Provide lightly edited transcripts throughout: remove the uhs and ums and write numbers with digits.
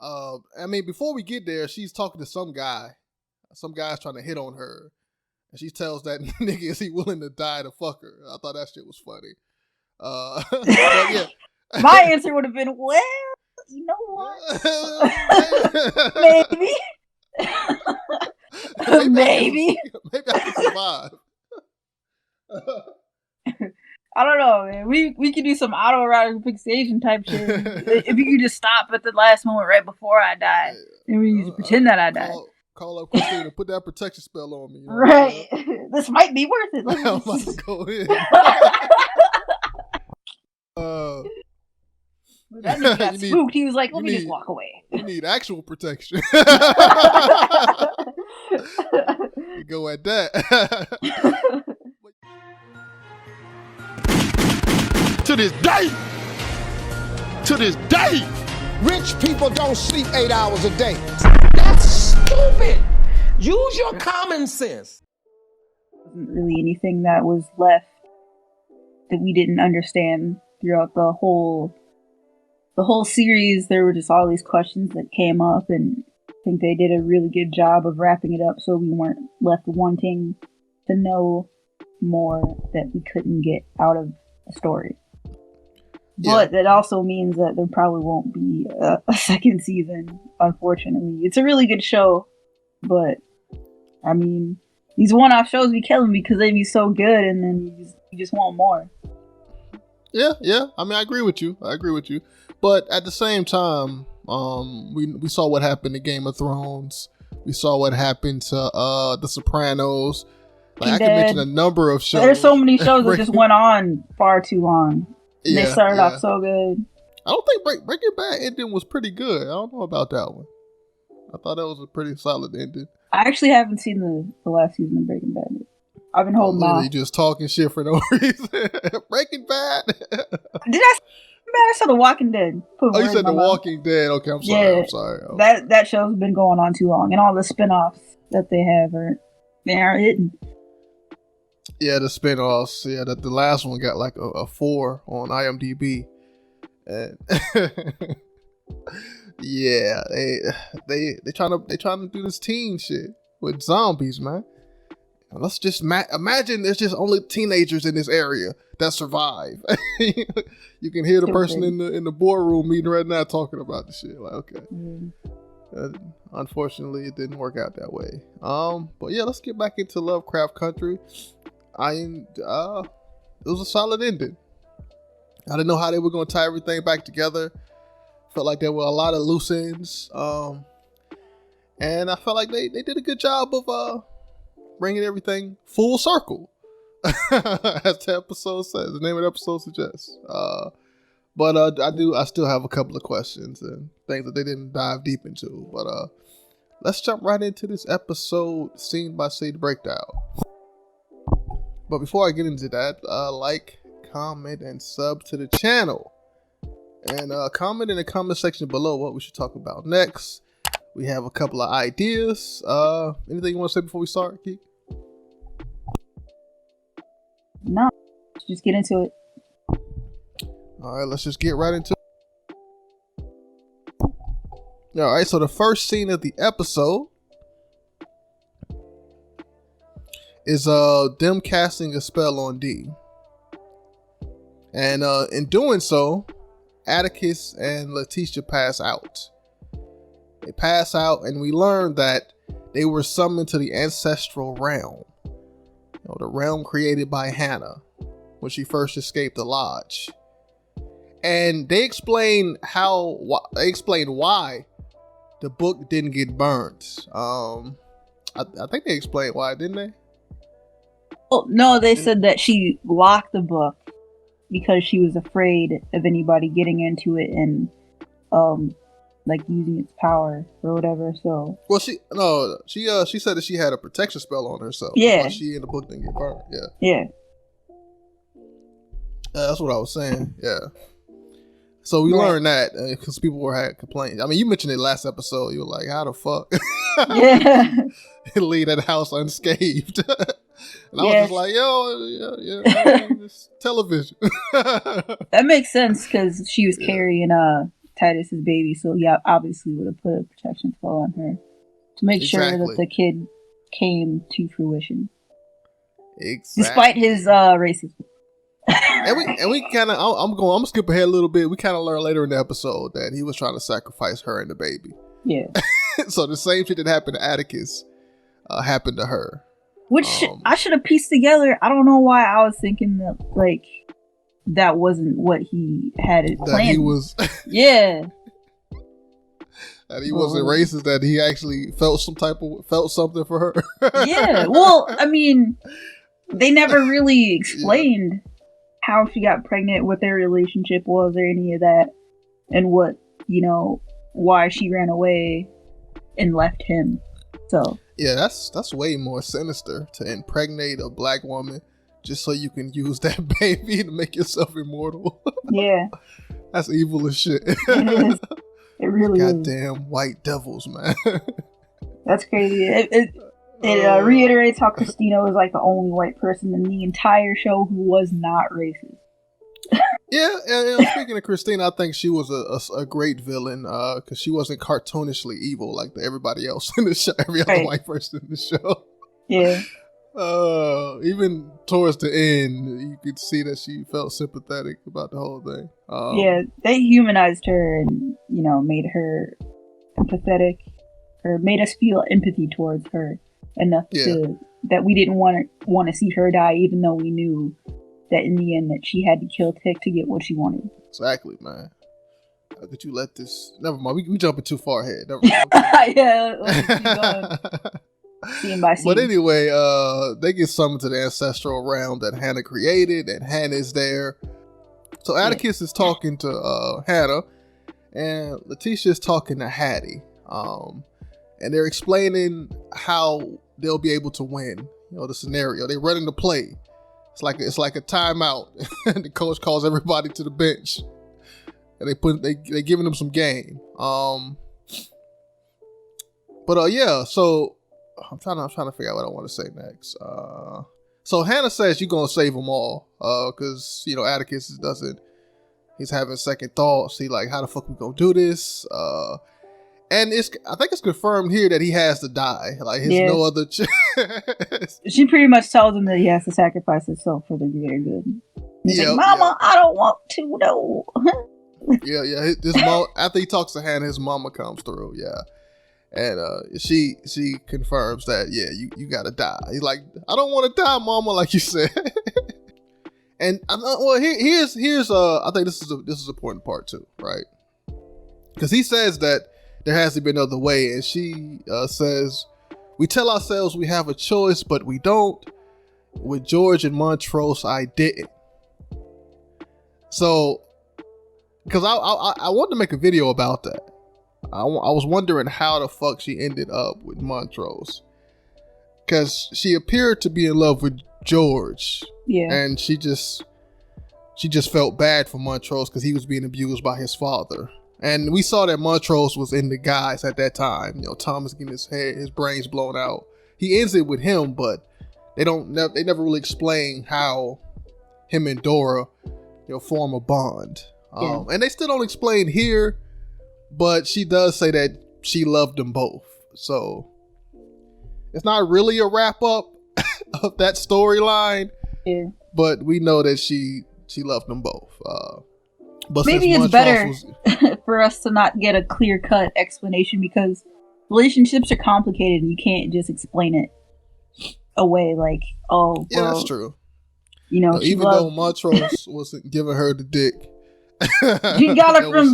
I mean, before we get there, she's talking to some guy. Some guy's trying to hit on her. And she tells that nigga, is he willing to die to fuck her? I thought that shit was funny. But yeah. My answer would have been, well, you know what? Maybe. Maybe I can survive. I don't know, man. We could do some autoerotic fixation type shit. If you could just stop at the last moment right before I die, and we just pretend that I died. Call up Christina, put that protection spell on me. You know right. This might be worth it. I'm about to go in. That nigga got spooked. He was like, let me just walk away. You need actual protection. You go at that. To this day, rich people don't sleep 8 hours a day. That's stupid. Use your common sense. Wasn't really anything that was left that we didn't understand throughout the whole series. There were just all these questions that came up, and I think they did a really good job of wrapping it up so we weren't left wanting to know more that we couldn't get out of the story. But that also means that there probably won't be a second season, unfortunately. It's a really good show, but I mean, these one-off shows be killing me because they be so good, and then you just want more. Yeah. I mean, I agree with you. But at the same time, we saw what happened to Game of Thrones. We saw what happened to The Sopranos. Like, I can mention a number of shows. There's so many shows that just went on far too long. They started off so good. I don't think Breaking Bad ending was pretty good. I don't know about that one. I thought that was a pretty solid ending. I actually haven't seen the last season of Breaking Bad. I've been holding on. You just talking shit for no reason. Breaking Bad. Did I saw The Walking Dead. Oh, you said The Walking Dead. Okay, I'm sorry. Yeah, I'm sorry. That show's been going on too long, and all the spinoffs that they have aren't hitting. Yeah, the spinoffs. Yeah, the last one got like a 4 on IMDb. And yeah, they trying to do this teen shit with zombies, man. Let's just imagine there's just only teenagers in this area that survive. You can hear the person in the boardroom meeting right now talking about the shit. Like, okay. Unfortunately, it didn't work out that way. But yeah, let's get back into Lovecraft Country. It was a solid ending. I didn't know how they were going to tie everything back together. Felt like there were a lot of loose ends. And I felt like they did a good job of bringing everything full circle. As the episode says, the name of the episode suggests. But I still have a couple of questions and things that they didn't dive deep into. But let's jump right into this episode scene by scene breakdown. But before I get into that, like, comment, and sub to the channel. And comment in the comment section below what we should talk about next. We have a couple of ideas. Anything you want to say before we start, Keek? No, let's just get into it. All right, let's just get right into it. All right, so the first scene of the episode is them casting a spell on D. And in doing so, Atticus and Leticia pass out. They pass out, and we learn that they were summoned to the ancestral realm. The realm created by Hannah when she first escaped the lodge. And they explain why the book didn't get burnt. I think they explained why, didn't they? Oh no, they said that she locked the book because she was afraid of anybody getting into it and like using its power or whatever. So she said that she had a protection spell on herself. Yeah, that's why she in the book didn't get burned. Yeah. That's what I was saying. Yeah. So we learned that because people had complaints. I mean, you mentioned it last episode. You were like, "How the fuck?" Yeah. Leave that house unscathed. And I was just like, it's television. That makes sense because she was carrying Titus's baby, so he obviously would have put a protection spell on her to make sure that the kid came to fruition. Exactly. Despite his racism. and we kind of, I'm gonna skip ahead a little bit. We kind of learn later in the episode that he was trying to sacrifice her and the baby. Yeah. So the same shit that happened to Atticus happened to her. Which I should have pieced together. I don't know why I was thinking that, like, that wasn't what he had it planned. That he was... Yeah. That he wasn't racist, that he actually felt something for her. Yeah. Well, I mean, they never really explained how she got pregnant, what their relationship was, or any of that, and what, why she ran away and left him. So yeah, that's way more sinister, to impregnate a black woman just so you can use that baby to make yourself immortal. Yeah, that's evil as shit. It is. It really is. Goddamn white devils, man. That's crazy. It reiterates how Christina was like the only white person in the entire show who was not racist. Yeah, and speaking of Christina, I think she was a great villain because she wasn't cartoonishly evil like everybody else in the show, every other white person in the show. Yeah. Even towards the end, you could see that she felt sympathetic about the whole thing. Yeah, they humanized her and, made her empathetic, or made us feel empathy towards her enough that we didn't want to see her die, even though we knew that in the end that she had to kill Tick to get what she wanted. Exactly, man. How could you let this... Never mind, we jumping too far ahead. Never mind. Yeah, let's keep going. Scene by scene. But anyway, they get summoned to the ancestral realm that Hannah created, and Hannah's there. So Atticus is talking to Hannah, and Leticia's talking to Hattie. And they're explaining how they'll be able to win. The scenario. They're running the play. It's like a timeout. The coach calls everybody to the bench, and they giving them some game. So I'm trying to figure out what I want to say next. So Hannah says you're gonna save them all, because Atticus he's having second thoughts. He like, how the fuck we gonna do this? And I think it's confirmed here that he has to die. Like, there's no other chance. She pretty much tells him that he has to sacrifice himself for the greater good. He's like, Mama, I don't want to, no. Yeah. His mom, after he talks to Hannah, his mama comes through, and she confirms that you gotta die. He's like, I don't want to die, Mama, like you said. And here's I think this is an important part too, right? Because he says that there has to be another way, and she says, we tell ourselves we have a choice, but we don't. With George and Montrose, I didn't. So, because I wanted to make a video about that. I was wondering how the fuck she ended up with Montrose, because she appeared to be in love with George, and she just felt bad for Montrose because he was being abused by his father. And we saw that Montrose was in the guys at that time. Thomas getting his brains blown out. He ends it with him, but they never really explain how him and Dora, form a bond. And they still don't explain here, but she does say that she loved them both. So it's not really a wrap up of that storyline. Yeah. But we know that she loved them both. But maybe it's better for us to not get a clear-cut explanation, because relationships are complicated and you can't just explain it away like, that's true. Even though Montrose wasn't giving her the dick, she got it from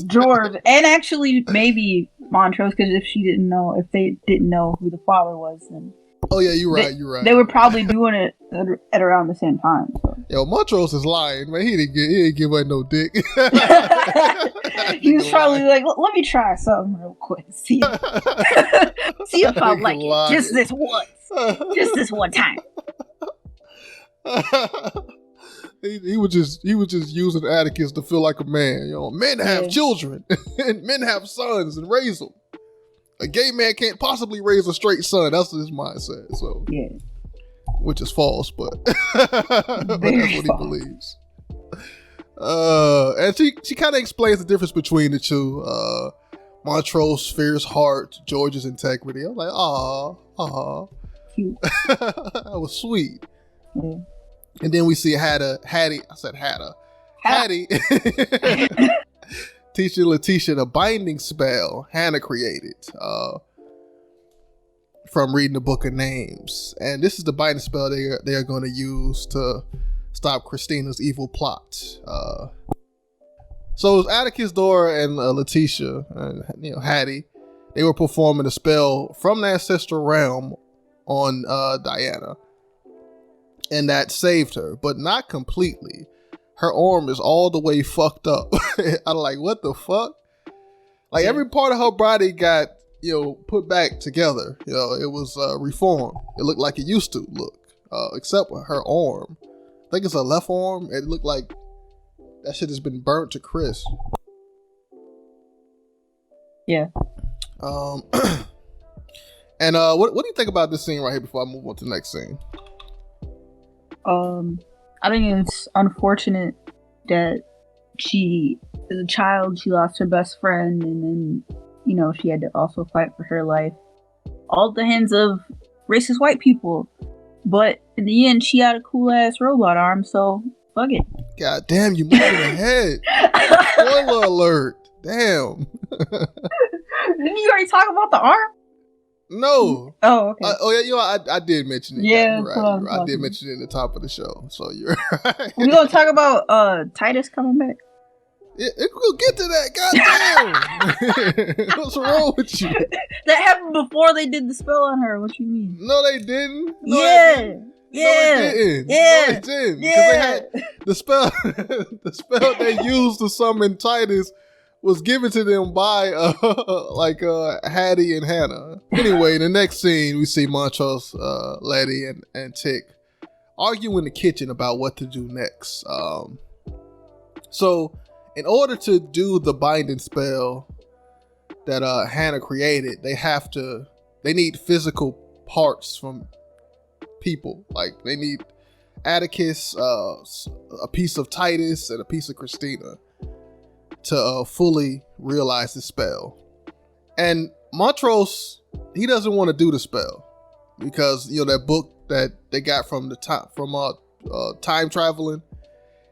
George, and actually maybe Montrose, because if they didn't know who the father was, then you're right. They were probably doing it at around the same time. So. Yo, Montrose is lying, man. He didn't give her no dick. He was probably like, let me try something real quick. See if I like it. Just this once. Just this one time. He was just using Atticus to feel like a man. Men have children, and men have sons and raise them. A gay man can't possibly raise a straight son. That's his mindset. So which is false, but that's what he believes. And she kind of explains the difference between the two. Montrose' fierce heart, George's integrity. I'm like, aw. Cute. That was sweet. Yeah. And then we see Hattie teaching Leticia the binding spell Hannah created from reading the Book of Names. And this is the binding spell they are going to use to stop Christina's evil plot. So it was Atticus, Dora, and Leticia, and Hattie. They were performing a spell from the ancestral realm on Diana, and that saved her, but not completely. Her arm is all the way fucked up. I'm like, what the fuck? Like every part of her body got put back together. It was reformed. It looked like it used to look, except her arm. I think it's her left arm. It looked like that shit has been burnt to crisp. Yeah. And what do you think about this scene right here before I move on to the next scene? I think it's unfortunate that she, as a child, she lost her best friend, and then she had to also fight for her life, all at the hands of racist white people. But in the end, she had a cool ass robot arm, so fuck it. God damn, you moving ahead. Spoiler alert. Damn. Didn't you already talk about the arm? No. Oh, okay. I did mention it. Yeah, you're right. I did mention it at the top of the show, so you're right. We're gonna talk about Titus coming back. Yeah, we'll get to that. Goddamn. What's wrong with you? That happened before they did the spell on her. What you mean? No, they didn't. No, yeah. They didn't. Yeah. No, it didn't. Yeah. No, it didn't. Yeah. Because they had the spell. The spell they used to summon Titus was given to them by Hattie and Hannah. Anyway, in the next scene, we see Montrose, Letty, and Tick argue in the kitchen about what to do next. So, in order to do the binding spell that Hannah created, they need physical parts from people. Like they need Atticus, a piece of Titus, and a piece of Christina to fully realize the spell. And Montrose, he doesn't want to do the spell because that book that they got from time traveling.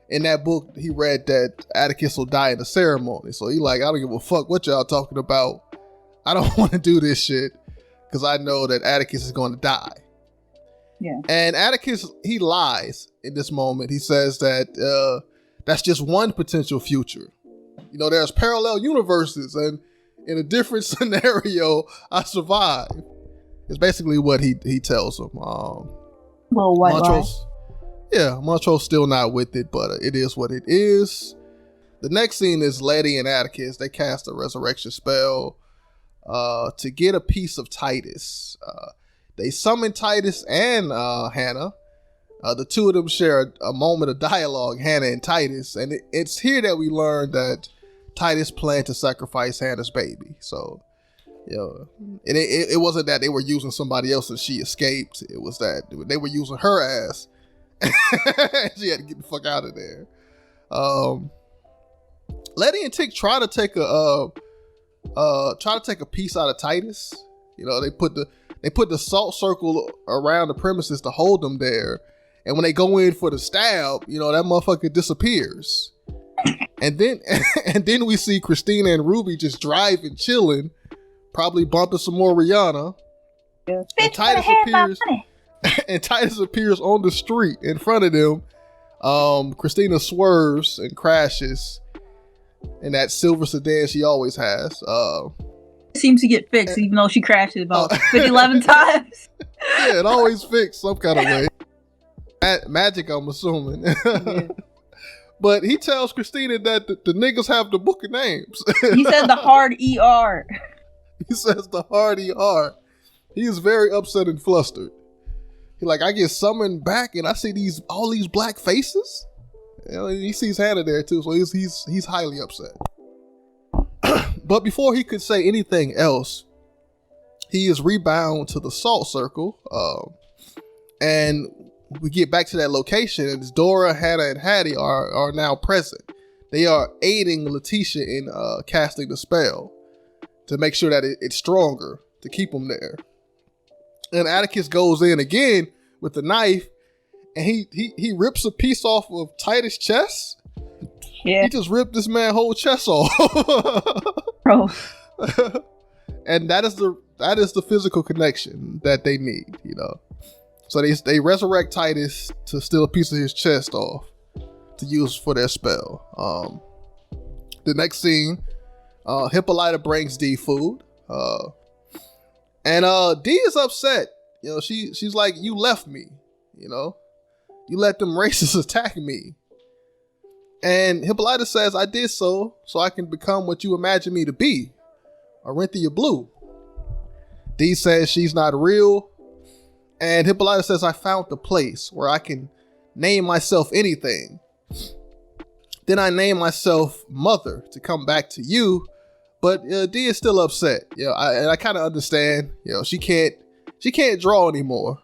In that book, he read that Atticus will die in the ceremony. So he like, I don't give a fuck what y'all talking about. I don't want to do this shit because I know that Atticus is going to die. Yeah. And Atticus, he lies in this moment. He says that that's just one potential future. There's parallel universes, and in a different scenario, I survive. It's basically what he tells him. Well, white Montrose, yeah, Montrose still not with it, but it is what it is. The next scene is Letty and Atticus. They cast a resurrection spell to get a piece of Titus. They summon Titus and Hannah. The two of them share a moment of dialogue, Hannah and Titus, and it's here that we learn that Titus planned to sacrifice Hannah's baby. So, it wasn't that they were using somebody else and she escaped. It was that they were using her ass. She had to get the fuck out of there. Letty and Tick try to take a piece out of Titus. They put the salt circle around the premises to hold them there. And when they go in for the stab, that motherfucker disappears. And then we see Christina and Ruby just driving, chilling, probably bumping some more Rihanna. Yeah. And Titus appears on the street in front of them. Christina swerves and crashes in that silver sedan she always has. Seems to get fixed, even though she crashes about 11 times. Yeah, it always fixed some kind of way. Magic, I'm assuming. Yeah. But he tells Christina that the niggas have the Book of Names. He said the hard ER. He says the hard ER. He is very upset and flustered. He like, I get summoned back and I see all these black faces. He sees Hannah there too, so he's highly upset. But before he could say anything else, he is rebound to the salt circle. And we get back to that location, and Dora, Hannah, and Hattie are now present. They are aiding Leticia in casting the spell to make sure that it's stronger to keep them there. And Atticus goes in again with the knife, and he rips a piece off of Titus' chest. Yeah. He just ripped this man's whole chest off. Bro. And that is the physical connection that they need, you know. So they resurrect Titus to steal a piece of his chest off to use for their spell. The next scene, Hippolyta brings Dee food. And Dee is upset. You know, she's like, you left me, you know. You let them racists attack me. And Hippolyta says, I did so I can become what you imagine me to be. Orinthia Blue. Dee says she's not real. And Hippolyta says, I found the place where I can name myself anything. Then I name myself Mother to come back to you. But Dee is still upset. You know, I kind of understand. You know, she can't draw anymore.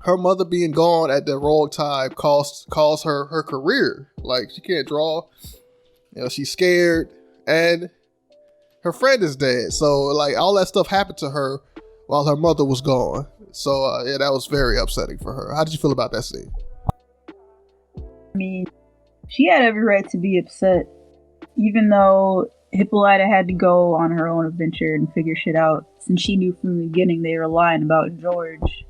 Her mother being gone at the wrong time costs her career. Like, she can't draw. You know, she's scared, and her friend is dead. So, like, all that stuff happened to her while her mother was gone. So, yeah, that was very upsetting for her. How did you feel about that scene? I mean, she had every right to be upset, even though Hippolyta had to go on her own adventure and figure shit out, since she knew from the beginning they were lying about George.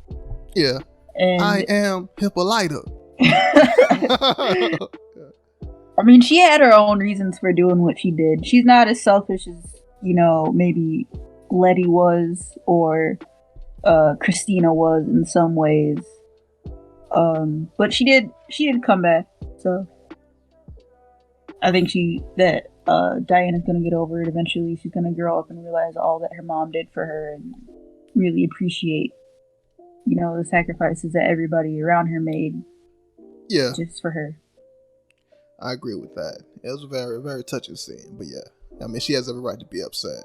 Yeah. And I am Hippolyta. I mean, she had her own reasons for doing what she did. She's not as selfish as, you know, maybe Letty was, or Christina was in some ways. But she did come back, so I think Diana's gonna get over it eventually. She's gonna grow up and realize all that her mom did for her and really appreciate, you know, the sacrifices that everybody around her made. Yeah. Just for her. I agree with that. It was a very, very touching scene. But yeah, I mean, she has every right to be upset.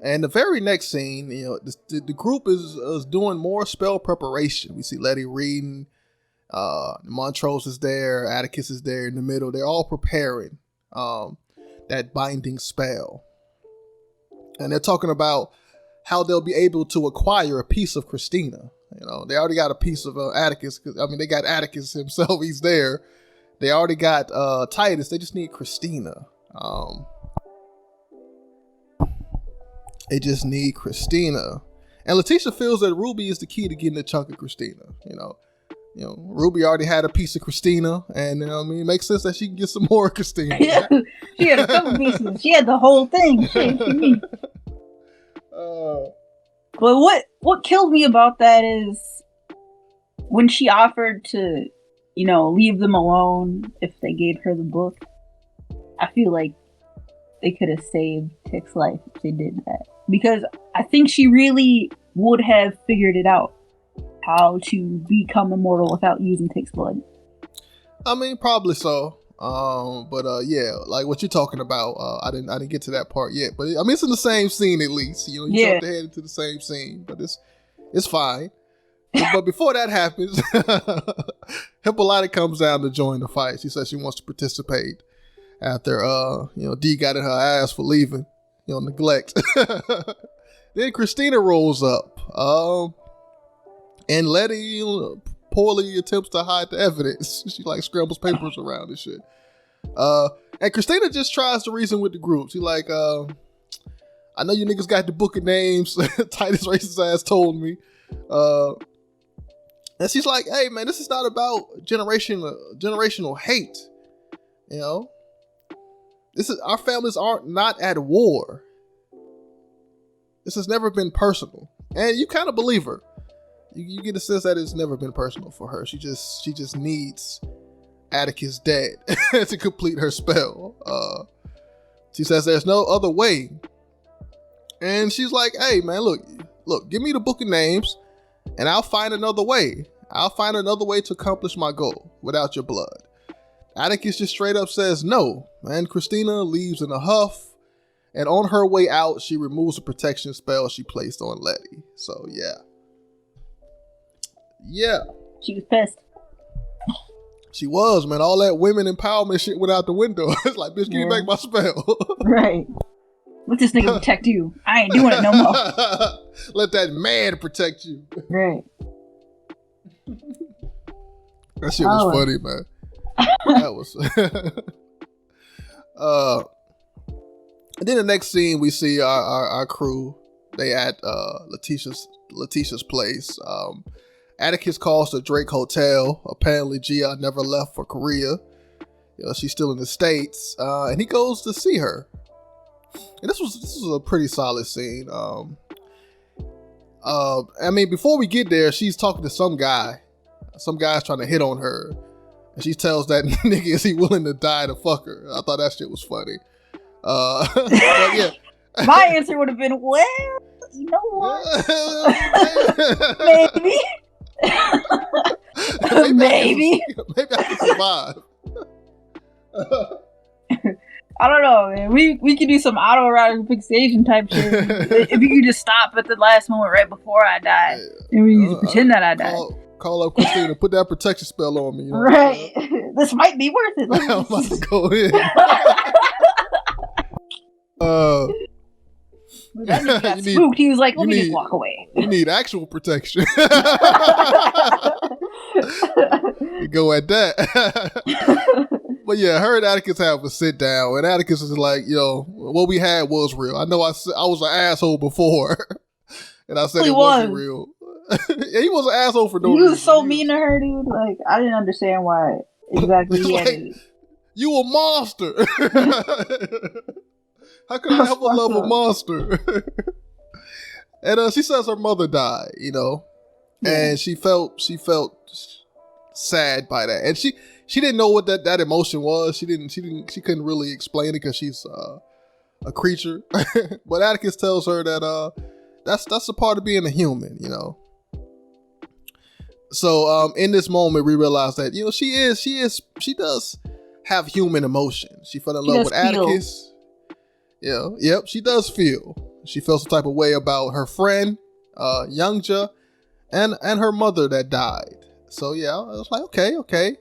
And the very next scene, you know, the group is doing more spell preparation. We see Letty reading. Montrose is there. Atticus is there in the middle. They're all preparing that binding spell. And they're talking about how they'll be able to acquire a piece of Christina. You know, they already got a piece of Atticus. I mean, they got Atticus himself. He's there. They already got Titus. They just need Christina. They just need Christina. And Leticia feels that Ruby is the key to getting a chunk of Christina. You know, Ruby already had a piece of Christina, and I mean, it makes sense that she can get some more Christina. Yeah, she had a couple pieces. She had the whole thing. But what killed me about that is when she offered to, you know, leave them alone if they gave her the book. I feel like they could have saved Tick's life if they did that, because I think she really would have figured it out how to become immortal without using Tick's blood. I mean, probably so. Yeah, like what you're talking about, I didn't get to that part yet, but I mean, it's in the same scene at least. You know, you jumped ahead into the same scene, but it's fine. But before that happens, Hippolyta comes down to join the fight. She says she wants to participate after Dee got in her ass for leaving, neglect. Then Christina rolls up, and Letty poorly attempts to hide the evidence. She like scrambles papers around and shit. And Christina just tries to reason with the group. She like, I know you niggas got the book of names. Titus racist ass told me. And she's like, hey man, this is not about generational hate. You know, our families aren't not at war. This has never been personal, and you kind of believe her. You get a sense that it's never been personal for her. She just needs Atticus dead to complete her spell. She says there's no other way, and she's like, hey man, look, give me the book of names, and I'll find another way. I'll find another way to accomplish my goal without your blood. Atticus just straight up says no, and Christina leaves in a huff. And on her way out, she removes a protection spell she placed on Letty. So, yeah. Yeah. She was pissed. She was, man. All that women empowerment shit went out the window. It's like, bitch, give me back my spell. Right. Let this nigga protect you. I ain't doing it no more. Let that man protect you. Right. That shit was funny, man. That was. And then the next scene, we see our crew. They at Leticia's place. Atticus calls the Drake Hotel. Apparently, Gia never left for Korea. She's still in the States, and he goes to see her. And this was a pretty solid scene. I mean, before we get there, she's talking to some guy. Some guy's trying to hit on her, and she tells that nigga, is he willing to die to fuck her? I thought that shit was funny. But yeah. My answer would have been, well, you know what? Maybe. Maybe I can survive. I don't know, man. We could do some autoerotic fixation type shit. If you could just stop at the last moment right before I died, and we could pretend that I died. Call up Christina, put that protection spell on me. You know right. This might be worth it. I'm about to go in. That nigga got spooked. He was like, let me just walk away. You need actual protection. You go at that. But yeah, her and Atticus have a sit down, and Atticus is like, what we had was real. I know I was an asshole before, and I said it wasn't real. Yeah, he was an asshole for no reason. He was so mean to her, dude. Like, I didn't understand why exactly he had it. You a monster. How could I ever love a monster? And she says her mother died, and she felt sad by that, and she didn't know what that emotion was. She couldn't really explain it because she's a creature. But Atticus tells her that that's a part of being a human, So in this moment, we realize that she does have human emotion. She fell in love with Atticus. Yeah, yep, she does feel. She feels some type of way about her friend, Youngja, and her mother that died. So yeah, I was like, okay.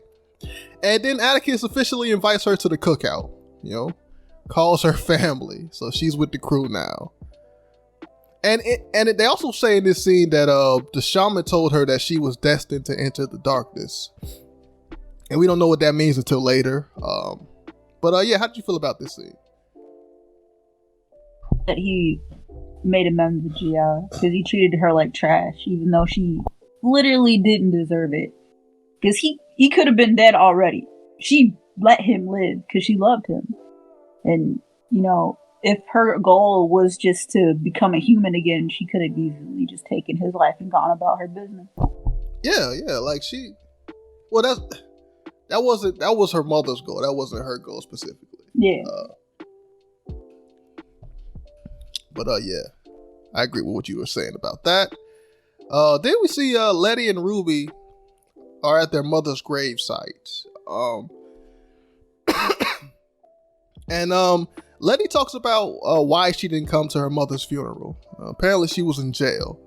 And then Atticus officially invites her to the cookout, calls her family. So she's with the crew now. And they also say in this scene that the shaman told her that she was destined to enter the darkness. And we don't know what that means until later. But yeah, how did you feel about this scene? That he made amends with Gia because he treated her like trash, even though she literally didn't deserve it. Because he could have been dead already. She let him live because she loved him. And, if her goal was just to become a human again, she could have easily just taken his life and gone about her business. Yeah, like that was her mother's goal. That wasn't her goal specifically. Yeah. But yeah, I agree with what you were saying about that. Then we see Letty and Ruby are at their mother's grave site. And Letty talks about why she didn't come to her mother's funeral. Apparently she was in jail,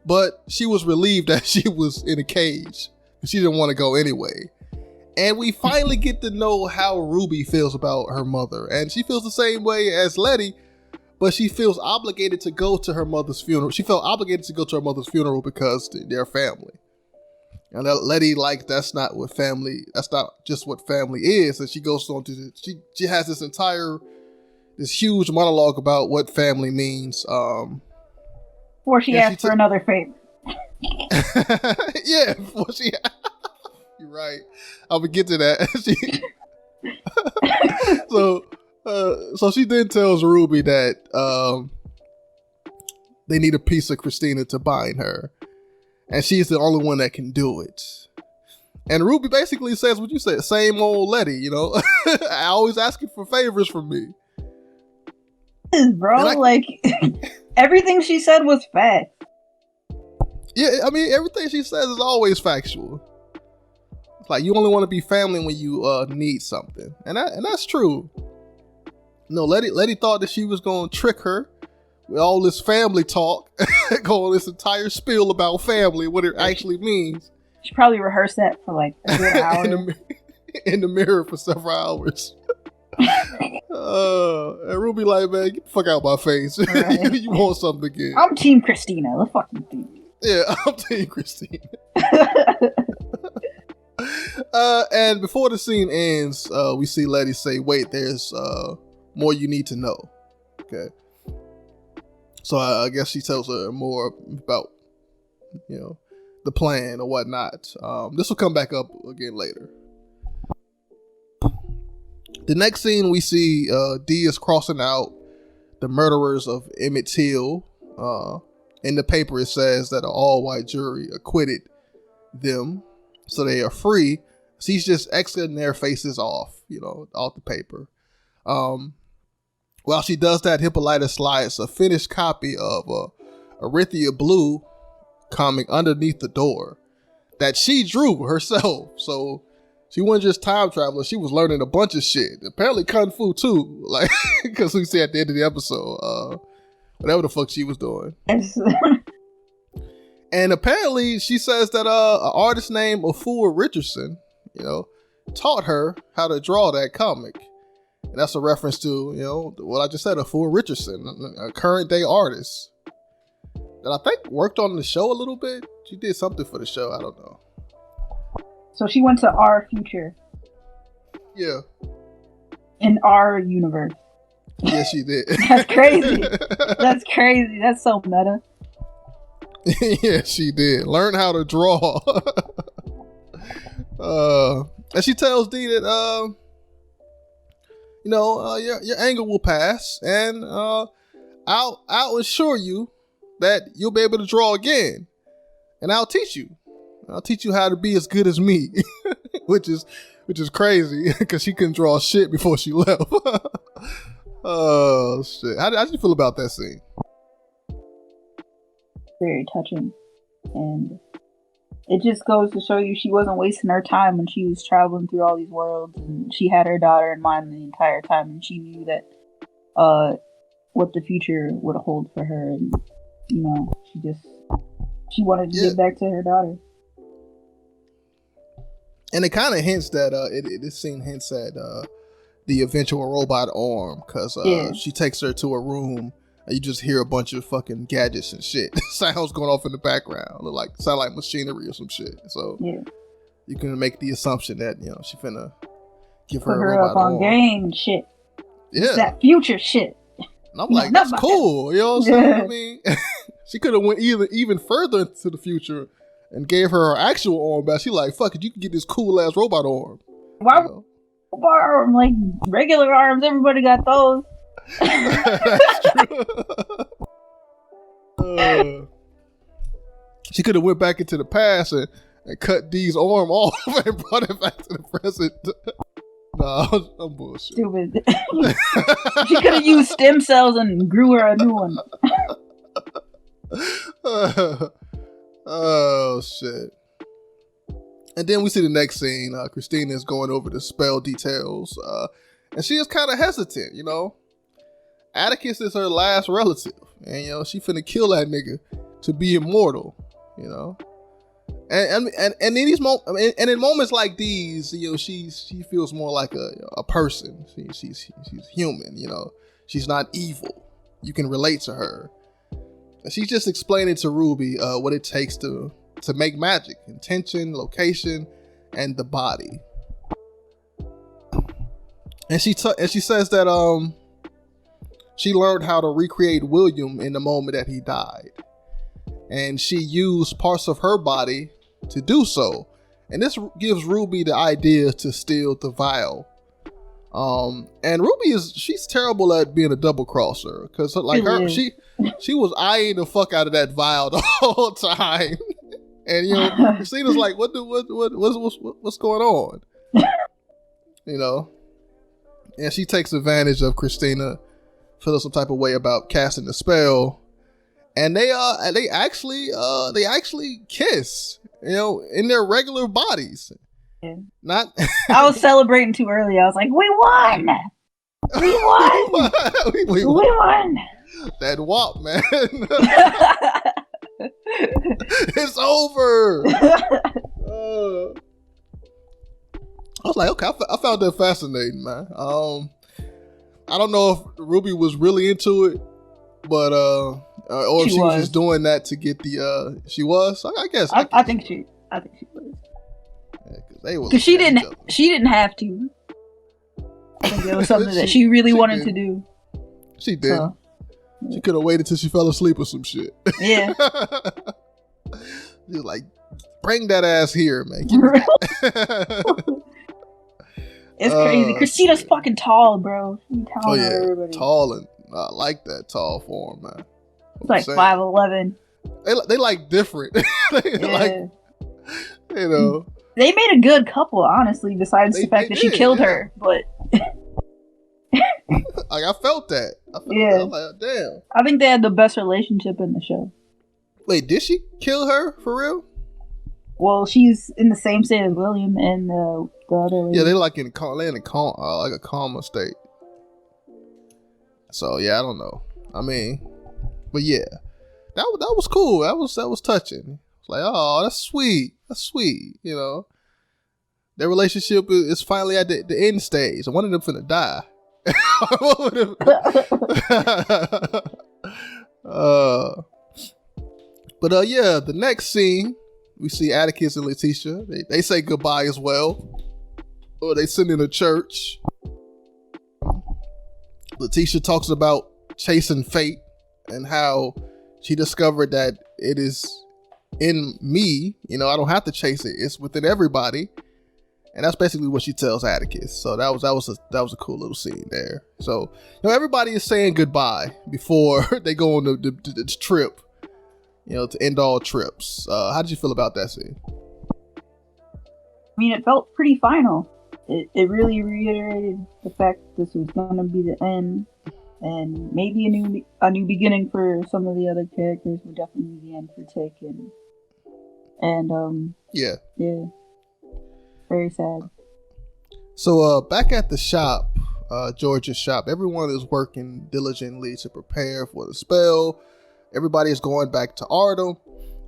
but she was relieved that she was in a cage. She didn't want to go anyway. And we finally get to know how Ruby feels about her mother. And she feels the same way as Letty, but she feels obligated to go to her mother's funeral. She felt obligated to go to her mother's funeral because they're family. And Letty, that's not just what family is. And she goes on to, she has this huge monologue about what family means. Before she asked for another favor. Yeah, before she, you're right. I'll get to that. So she then tells Ruby that they need a piece of Christina to bind her. And she's the only one that can do it. And Ruby basically says what you said, same old Letty, I always asking for favors from me. Bro, everything she said was fact. Yeah, I mean, everything she says is always factual. It's like you only want to be family when you need something. And that's true. No, Letty thought that she was going to trick her with all this family talk, going this entire spiel about family, what it actually means. She probably rehearsed that for like a good hour. in the mirror for several hours. And Ruby like, man, get the fuck out of my face. Right. You want something again. I'm Team Christina. Let's fucking do it. Yeah, I'm Team Christina. And before the scene ends, we see Letty say, wait, there's more you need to know. Okay. So I guess she tells her more about, the plan or whatnot. This will come back up again later. The next scene we see Dee is crossing out the murderers of Emmett Till. In the paper it says that an all-white jury acquitted them, so they are free. She's just exiting their faces off the paper. While she does that, Hippolyta slides a finished copy of Arithia Blue comic underneath the door that she drew herself. So she wasn't just time traveling, she was learning a bunch of shit. Apparently Kung Fu too, like, because we see at the end of the episode, whatever the fuck she was doing. And apparently she says that an artist named Afua Richardson, taught her how to draw that comic. And that's a reference to, what I just said, Afua Richardson, a current day artist that I think worked on the show a little bit. She did something for the show, I don't know. So she went to our future. Yeah. In our universe. Yeah, she did. That's crazy. That's crazy. That's so meta. Yeah, she did. Learn how to draw. And she tells Dee that, your anger will pass, and I'll assure you that you'll be able to draw again, and I'll teach you. I'll teach you how to be as good as me, which is crazy because she couldn't draw shit before she left. Oh shit! How did you feel about that scene? Very touching, and it just goes to show you she wasn't wasting her time when she was traveling through all these worlds, and she had her daughter in mind the entire time, and she knew that what the future would hold for her, and she wanted to get back to her daughter. And it kind of hints that this scene hints at the eventual robot arm, because she takes her to a room and you just hear a bunch of fucking gadgets and shit. Sounds going off in the background. Sound like machinery or some shit. So you can make the assumption that she finna give her a robot up on arm. game and shit. Yeah, it's that future shit. And I'm like, that's cool. You know what I'm saying? I mean, she could have went even further into the future and gave her actual arm back. She like, fuck it, you can get this cool ass robot arm. Why robot arm? Like regular arms, everybody got those. That's true. She could have went back into the past and cut Dee's arm off and brought it back to the present. Nah, I'm bullshit. Stupid. She could have used stem cells and grew her a new one. Oh shit. And then we see the next scene. Christina is going over the spell details, and she is kind of hesitant. Atticus is her last relative, and she finna kill that nigga to be immortal. And in these and in moments like these, she feels more like a person. She's human. She's not evil. You can relate to her. And she's just explaining to Ruby what it takes to make magic: intention, location, and the body. And she says that she learned how to recreate William in the moment that he died, and she used parts of her body to do so. And this gives Ruby the idea to steal the vial. And Ruby she's terrible at being a double crosser, because she was eyeing the fuck out of that vial the whole time. And Christina's like, what's going on? And she takes advantage of Christina, feeling some type of way about casting the spell, and they actually kiss, in their regular bodies. Yeah. Not. I was celebrating too early. I was like, we won! We won! we won! That WAP, man. It's over. I was like, okay, I found that fascinating, man. I don't know if Ruby was really into it, but or if she was just doing that to get the. She was. I guess. I think she was. Because she didn't have to. I think it was something that she really wanted to do. She did. So, she could have waited till she fell asleep or some shit. Yeah. She was like, bring that ass here, man. It's crazy. Christina's fucking tall, bro. Oh yeah, everybody. Tall, and I like that tall form, man. It's like 5'11". They like different. Like, you know. They made a good couple, honestly. Besides the fact that she killed her, but like I felt that. I was like, damn. I think they had the best relationship in the show. Wait, did she kill her for real? Well, she's in the same state as William and the other lady. Yeah, they're like in a coma state. So yeah, I don't know. I mean, but yeah, that was cool. That was touching. It's like, oh, that's sweet. That's sweet. You know, their relationship is finally at the end stage. One of them finna die. But yeah, the next scene. We see Atticus and Leticia. They say goodbye as well. Or they send in a church. Leticia talks about chasing fate and how she discovered that it is in me. You know, I don't have to chase it. It's within everybody. And that's basically what she tells Atticus. So that was a cool little scene there. So, you know, everybody is saying goodbye before they go on the trip. You know, to end all trips. How did you feel about that scene? I mean, it felt pretty final. It really reiterated the fact that this was going to be the end, and maybe a new beginning for some of the other characters, but definitely the end for Tick and yeah, very sad. So back at the shop, George's shop, everyone is working diligently to prepare for the spell. Everybody is going back to Artem,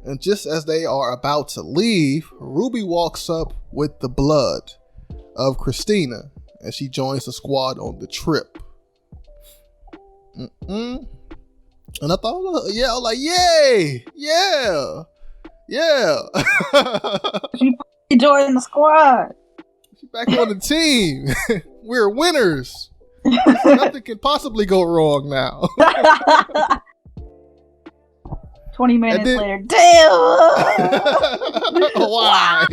and just as they are about to leave, Ruby walks up with the blood of Christina, and she joins the squad on the trip. And I thought, I was like, yay, yeah. She joined the squad. She's back on the team. We're winners. Nothing can possibly go wrong now. 20 minutes later, damn! Why?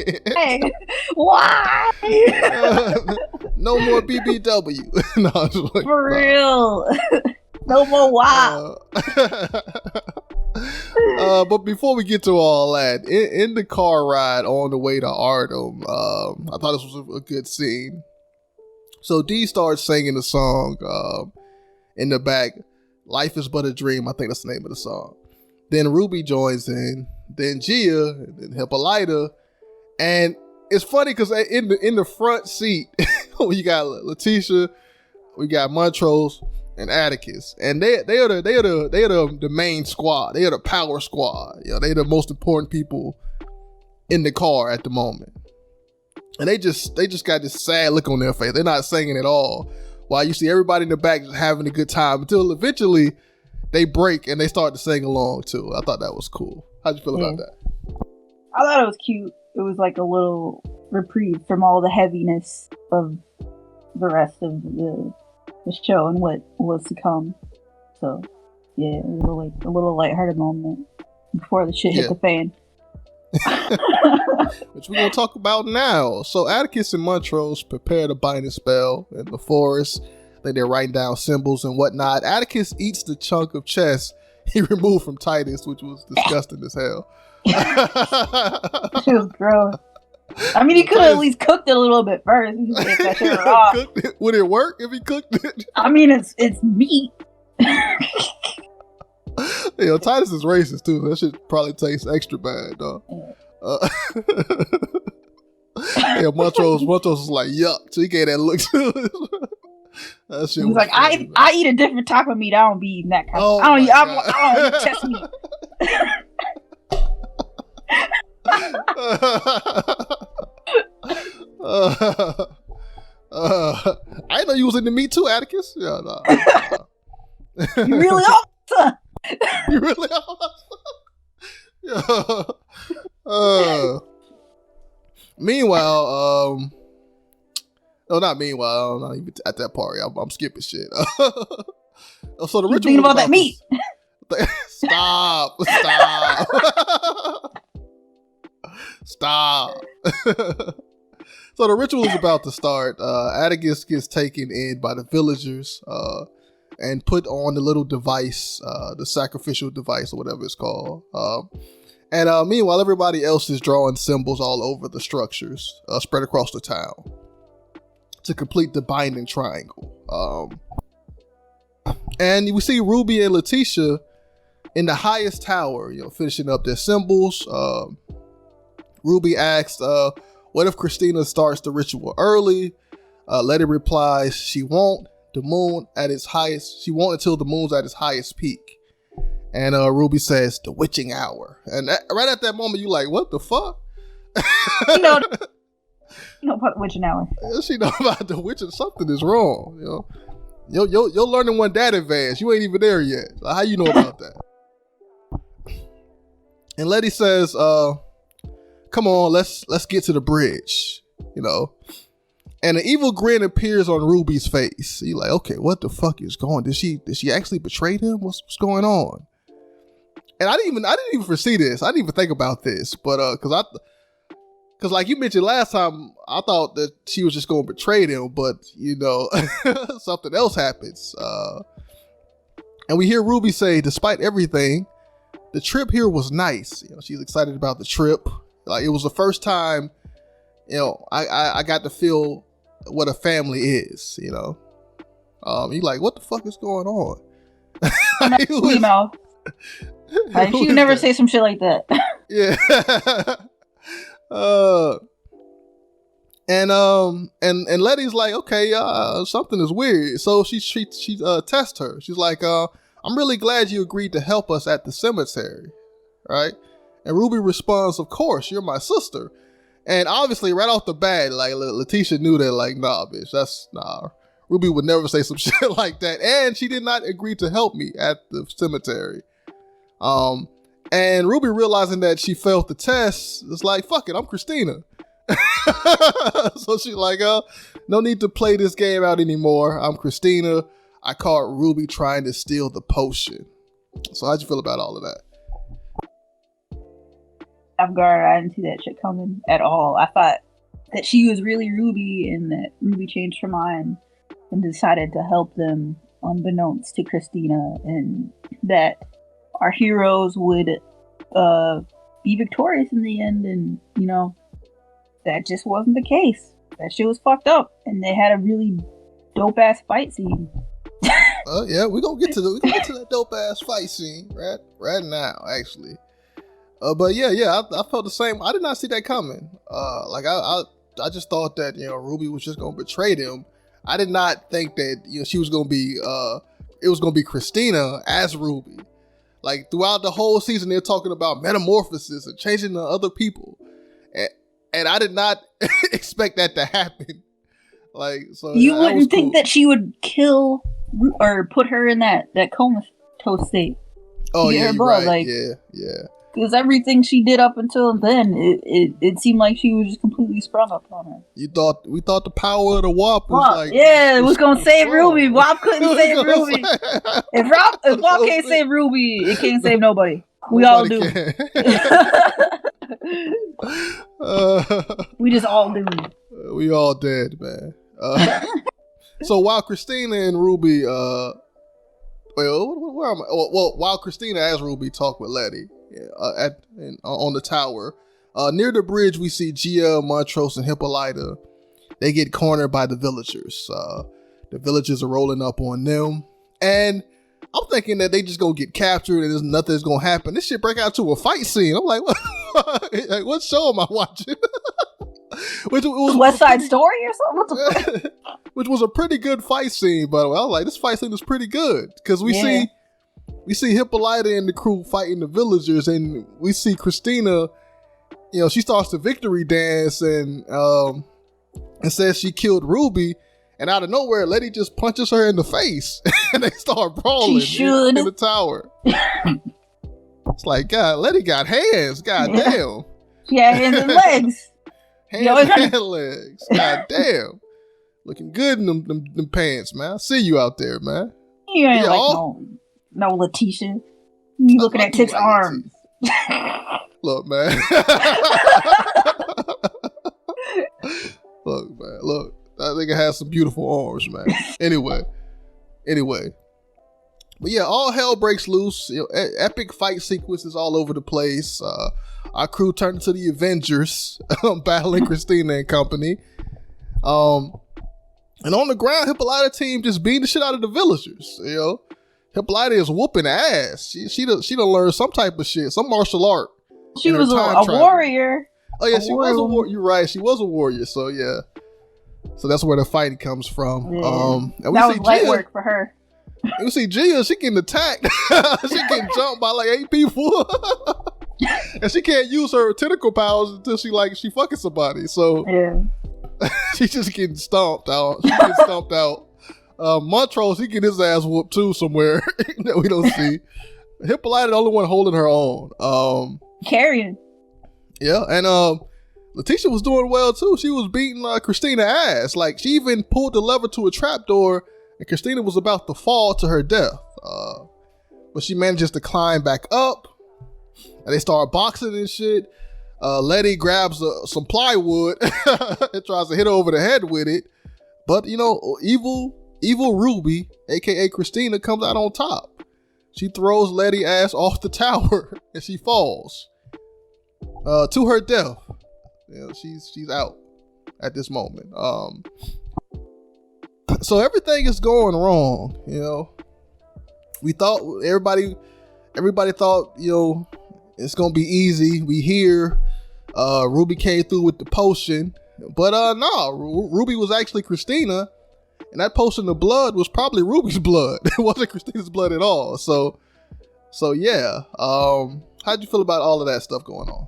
Why? No more BBW. No, I was like, for real. No more WAP. But before we get to all that, in the car ride on the way to Artem, I thought this was a good scene. So Dee starts singing the song in the back. Life is but a dream. I think that's the name of the song. Then Ruby joins in, then Gia, and then Hippolyta. And it's funny because in the front seat, we got Leticia, we got Montrose, and Atticus. And they are the main squad. They are the power squad. You know, they're the most important people in the car at the moment. And they just got this sad look on their face. They're not singing at all. While you see everybody in the back just having a good time until eventually they break and they start to sing along too. I thought that was cool. How'd you feel about that? I thought it was cute. It was like a little reprieve from all the heaviness of the rest of the show and what was to come. So yeah, it was a little lighthearted moment before the shit hit the fan. Which we're gonna talk about now. So Atticus and Montrose prepare to bind a spell in the forest. I think they're writing down symbols and whatnot. Atticus eats the chunk of chest he removed from Titus, which was disgusting as hell. It was gross. I mean, he could have at least cooked it a little bit first. He could have that shit raw. Would it work if he cooked it? I mean, it's meat. You know, Titus is racist too. That shit probably tastes extra bad, dog. Yeah, Montrose was like, yuck. So he gave that look too. That shit He was like, funny, I eat a different type of meat. I don't be eating that kind. Oh I don't my eat chest meat. I didn't know you was into meat too, Atticus. Yeah, no. You really are, son. You really are. Yeah. Meanwhile, no, not meanwhile. I'm not even at that party. I'm skipping shit. So the ritual. Thinking about that meat. Stop. Stop. So the ritual is about to start. Atticus gets taken in by the villagers and put on the little device, the sacrificial device or whatever it's called. And meanwhile, everybody else is drawing symbols all over the structures spread across the town to complete the binding triangle. And we see Ruby and Leticia in the highest tower, finishing up their symbols. Ruby asks, what if Christina starts the ritual early? Letty replies, she won't. She won't until the moon's at its highest peak. And Ruby says, the witching hour. And right at that moment, you like, what the fuck? You know about the witching hour. She know about the witching. Something is wrong. You're learning one that advanced. You ain't even there yet. So how you know about that? And Letty says, come on, let's get to the bridge, And an evil grin appears on Ruby's face. You're like, okay, what the fuck is going on? Did she actually betray him? What's going on? And I didn't even foresee this. I didn't even think about this, but because like you mentioned last time, I thought that she was just going to betray him, but something else happens. And we hear Ruby say, despite everything, the trip here was nice. She's excited about the trip. Like it was the first time, I got to feel what a family is. You're like, what the fuck is going on? Like, she would never say some shit like that. Yeah. And Letty's like, okay, something is weird. So she tests her. She's like, I'm really glad you agreed to help us at the cemetery, right? And Ruby responds, of course, you're my sister. And obviously, right off the bat, like Leticia knew that, like, nah, bitch, nah. Ruby would never say some shit like that. And she did not agree to help me at the cemetery. And Ruby realizing that she failed the test, is like, fuck it, I'm Christina. So she's like, no need to play this game out anymore. I'm Christina. I caught Ruby trying to steal the potion. So how'd you feel about all of that? Off guard, I didn't see that shit coming at all. I thought that she was really Ruby and that Ruby changed her mind and decided to help them unbeknownst to Christina, and that our heroes would be victorious in the end. And that just wasn't the case. That shit was fucked up, and they had a really dope ass fight scene. Yeah, we're gonna get to that dope ass fight scene right now, actually. But yeah, I felt the same. I did not see that coming. I just thought that Ruby was just gonna betray them. I did not think that she was gonna be it was gonna be Christina as Ruby. Like throughout the whole season, they're talking about metamorphosis and changing to other people, and I did not expect that to happen. Like, so you wouldn't think that she would kill or put her in that comatose state. Oh yeah, you're right. Like, yeah. Because everything she did up until then, it seemed like she was just completely sprung up on her. We thought the power of the WAP was like... Yeah, it was going to save Ruby. WAP couldn't save Ruby. If WAP can't save Ruby, it can't save nobody. We all do. We just all do. We all dead, man. So while Christina and Ruby... where am I? Well, while Christina as Ruby talk with Letty on the tower, near the bridge we see Gia, Montrose, and Hippolyta. They get cornered by the villagers. The villagers are rolling up on them, and I'm thinking that they just gonna get captured and there's nothing's gonna happen. This shit break out to a fight scene. I'm like, what show am I watching? Which was West Side Story or something. What the fuck? Which was a pretty good fight scene, by the way. I was like, this fight scene is pretty good because we see Hippolyta and the crew fighting the villagers, and we see Christina. You know, she starts the victory dance and says she killed Ruby, and out of nowhere, Letty just punches her in the face, and they start brawling in the tower. It's like, God, Letty got hands. God damn. She had hands and legs. Hands and legs. God damn. Looking good in them pants, man. I see you out there, man. You ain't no Leticia. You looking at Tick's arms. Look, man. Look. That nigga has some beautiful arms, man. Anyway. But yeah, all hell breaks loose. You know, epic fight sequences all over the place. Our crew turned into the Avengers, battling Christina and company. And on the ground, Hippolyta team just beating the shit out of the villagers. You know, Hippolyta is whooping ass. She done learned some type of shit, some martial art. She was a warrior. Oh yeah, she was a warrior. You're right. She was a warrior. So yeah. So that's where the fighting comes from. Yeah. And that was light work for her. You see Gia, she getting attacked. She getting jumped by like 8 people. And she can't use her tentacle powers until she fucking somebody. So yeah. She's just getting stomped out. Montrose, he get his ass whooped too somewhere that we don't see. Hippolyta, the only one holding her own. Carrying. Yeah, and Leticia was doing well too. She was beating Christina ass. Like, she even pulled the lever to a trapdoor, and Christina was about to fall to her death. But she manages to climb back up, and they start boxing and shit. Letty grabs some plywood and tries to hit her over the head with it. But, you know, evil Ruby, aka Christina, comes out on top. She throws Letty ass off the tower and she falls to her death. You know, she's out at this moment. So everything is going wrong. You know, we thought everybody thought, you know, it's gonna be easy. We hear Ruby came through with the potion, but no, Ruby was actually Christina, and that potion of blood was probably Ruby's blood. It wasn't Christina's blood at all. So yeah. How'd you feel about all of that stuff going on?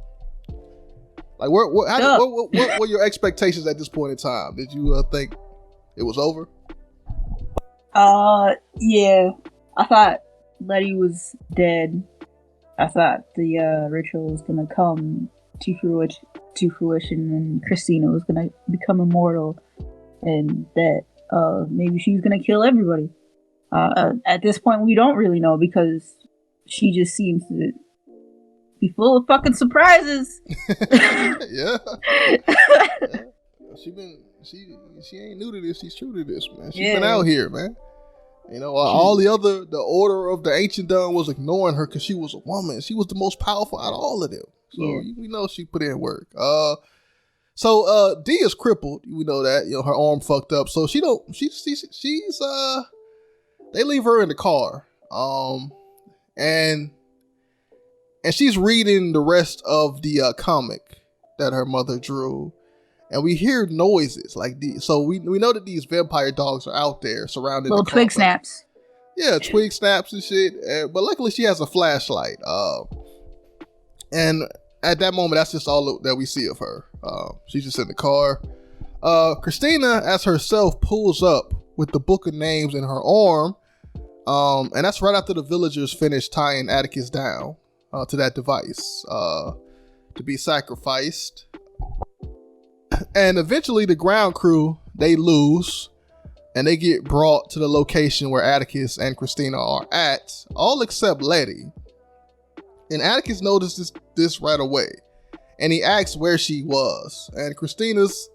Like, what were your expectations at this point in time? Did you think it was over? Yeah. I thought Letty was dead. I thought the ritual was gonna come to fruition, and Christina was gonna become immortal, and that maybe she was gonna kill everybody. At this point, we don't really know, because she just seems to be full of fucking surprises. Yeah. She ain't new to this. She's true to this, man. She's been out here, man. You know, the order of the Ancientdom was ignoring her because she was a woman. She was the most powerful out of all of them. So we know she put in work. So Dee is crippled. We know that. You know, her arm fucked up. So she's they leave her in the car. And she's reading the rest of the comic that her mother drew. And we hear noises so we know that these vampire dogs are out there surrounding little the twig snaps. Yeah, twig snaps and shit. But luckily she has a flashlight. And at that moment, that's just all that we see of her. She's just in the car. Christina, as herself, pulls up with the book of names in her arm. And that's right after the villagers finish tying Atticus down to that device to be sacrificed. And eventually the ground crew, they lose, and they get brought to the location where Atticus and Christina are at, all except Letty. And Atticus notices this right away, and he asks where she was, and Christina's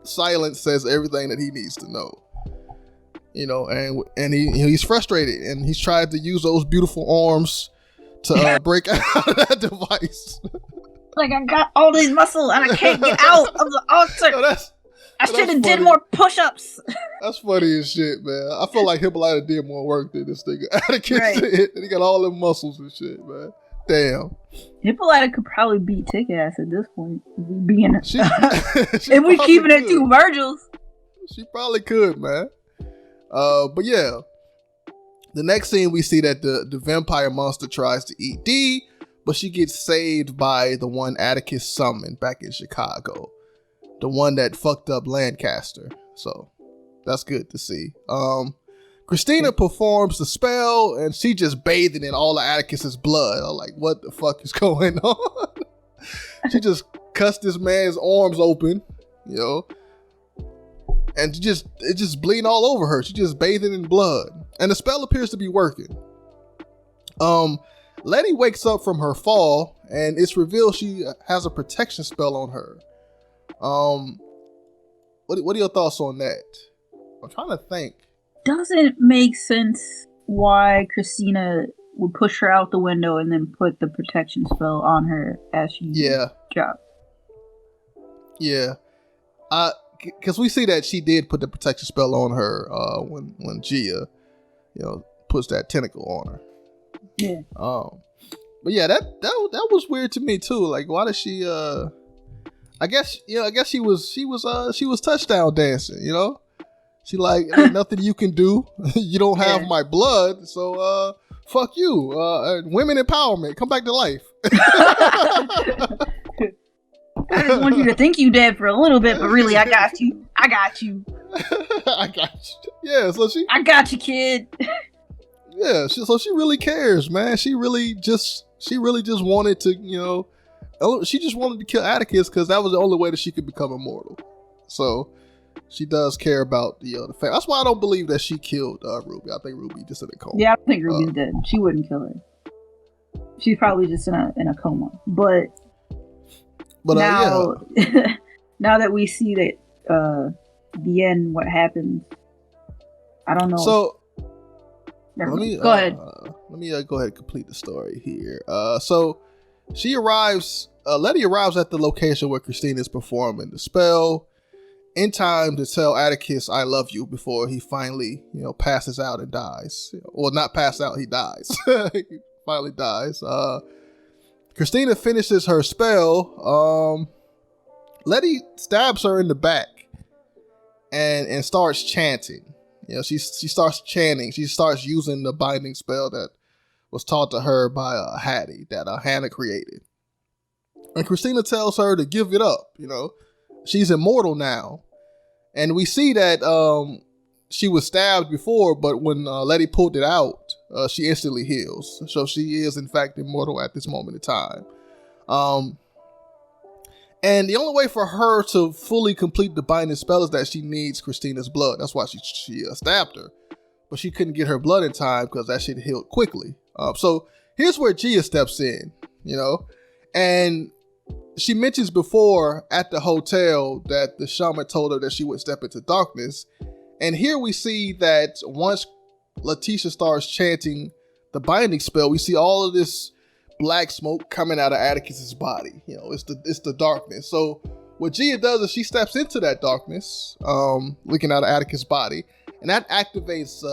silence says everything that he needs to know. You know, and he's frustrated, and he's tried to use those beautiful arms to break out of that device. Like, I got all these muscles and I can't get out of the altar. No, I should have did more push-ups. That's funny as shit, man. I feel like Hippolyta did more work than this nigga Atticus did. And he got all them muscles and shit, man. Damn. Hippolyta could probably beat Tick Ass at this point. Being She if we keeping it 2 Virgils. She probably could, man. But yeah. The next scene we see that the vampire monster tries to eat Dee, but she gets saved by the one Atticus summoned back in Chicago. The one that fucked up Lancaster. So that's good to see. Christina performs the spell and she just bathing in all of Atticus's blood. I'm like, what the fuck is going on? She just cuts this man's arms open, you know, and it's just bleeding all over her. She's just bathing in blood. And the spell appears to be working. Letty wakes up from her fall and it's revealed she has a protection spell on her. What are your thoughts on that? I'm trying to think. Doesn't make sense why Christina would push her out the window and then put the protection spell on her as she dropped. Yeah. Because we see that she did put the protection spell on her when Gia, puts that tentacle on her. Yeah. But yeah, that was weird to me too. Like, why did she? I guess she was touchdown dancing. You know, she like, ain't nothing you can do. You don't have my blood, so fuck you. Women empowerment, come back to life. I just want you to think you dead for a little bit, but really, I got you. I got you. Yeah, so I got you, kid. Yeah, so she really cares, man. She really just wanted to, she just wanted to kill Atticus because that was the only way that she could become immortal. So she does care about the fact. That's why I don't believe that she killed Ruby. I think Ruby just in a coma. Yeah, I think Ruby's dead. She wouldn't kill her. She's probably just in a coma. But now, now that we see that the end, what happens, I don't know. So go ahead. Let me go ahead and complete the story here. So she arrives. Letty arrives at the location where Christina is performing the spell in time to tell Atticus, "I love you," before he finally, passes out and dies. Well, not pass out, he dies. He finally dies. Christina finishes her spell. Letty stabs her in the back and starts chanting. She starts chanting. She starts using the binding spell that was taught to her by Hattie that Hannah created. And Christina tells her to give it up. She's immortal now. And we see that she was stabbed before, but when Letty pulled it out, she instantly heals. So she is, in fact, immortal at this moment in time. And the only way for her to fully complete the binding spell is that she needs Christina's blood. That's why she stabbed her. But she couldn't get her blood in time because that shit healed quickly. So here's where Gia steps in, and she mentions before at the hotel that the shaman told her that she would step into darkness. And here we see that once Leticia starts chanting the binding spell, we see all of this black smoke coming out of Atticus's body. It's the darkness. So what Gia does is she steps into that darkness, looking out of Atticus' body, and that activates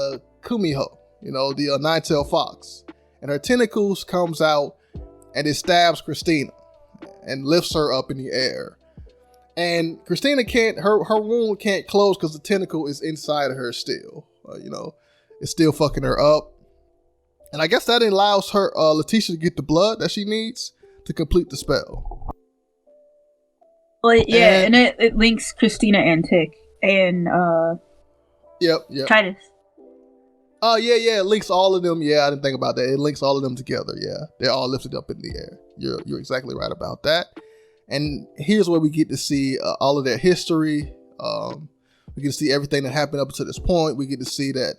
Kumiho, the nine-tailed fox, and her tentacles comes out and it stabs Christina and lifts her up in the air. And Christina her wound can't close because the tentacle is inside of her still. It's still fucking her up. And I guess that allows her, Leticia, to get the blood that she needs to complete the spell. Well, yeah, and it links Christina and Tick and Yep. Titus. Oh, yeah, it links all of them. Yeah, I didn't think about that. It links all of them together. Yeah, they're all lifted up in the air. You're exactly right about that. And here's where we get to see all of their history. We get to see everything that happened up to this point. We get to see that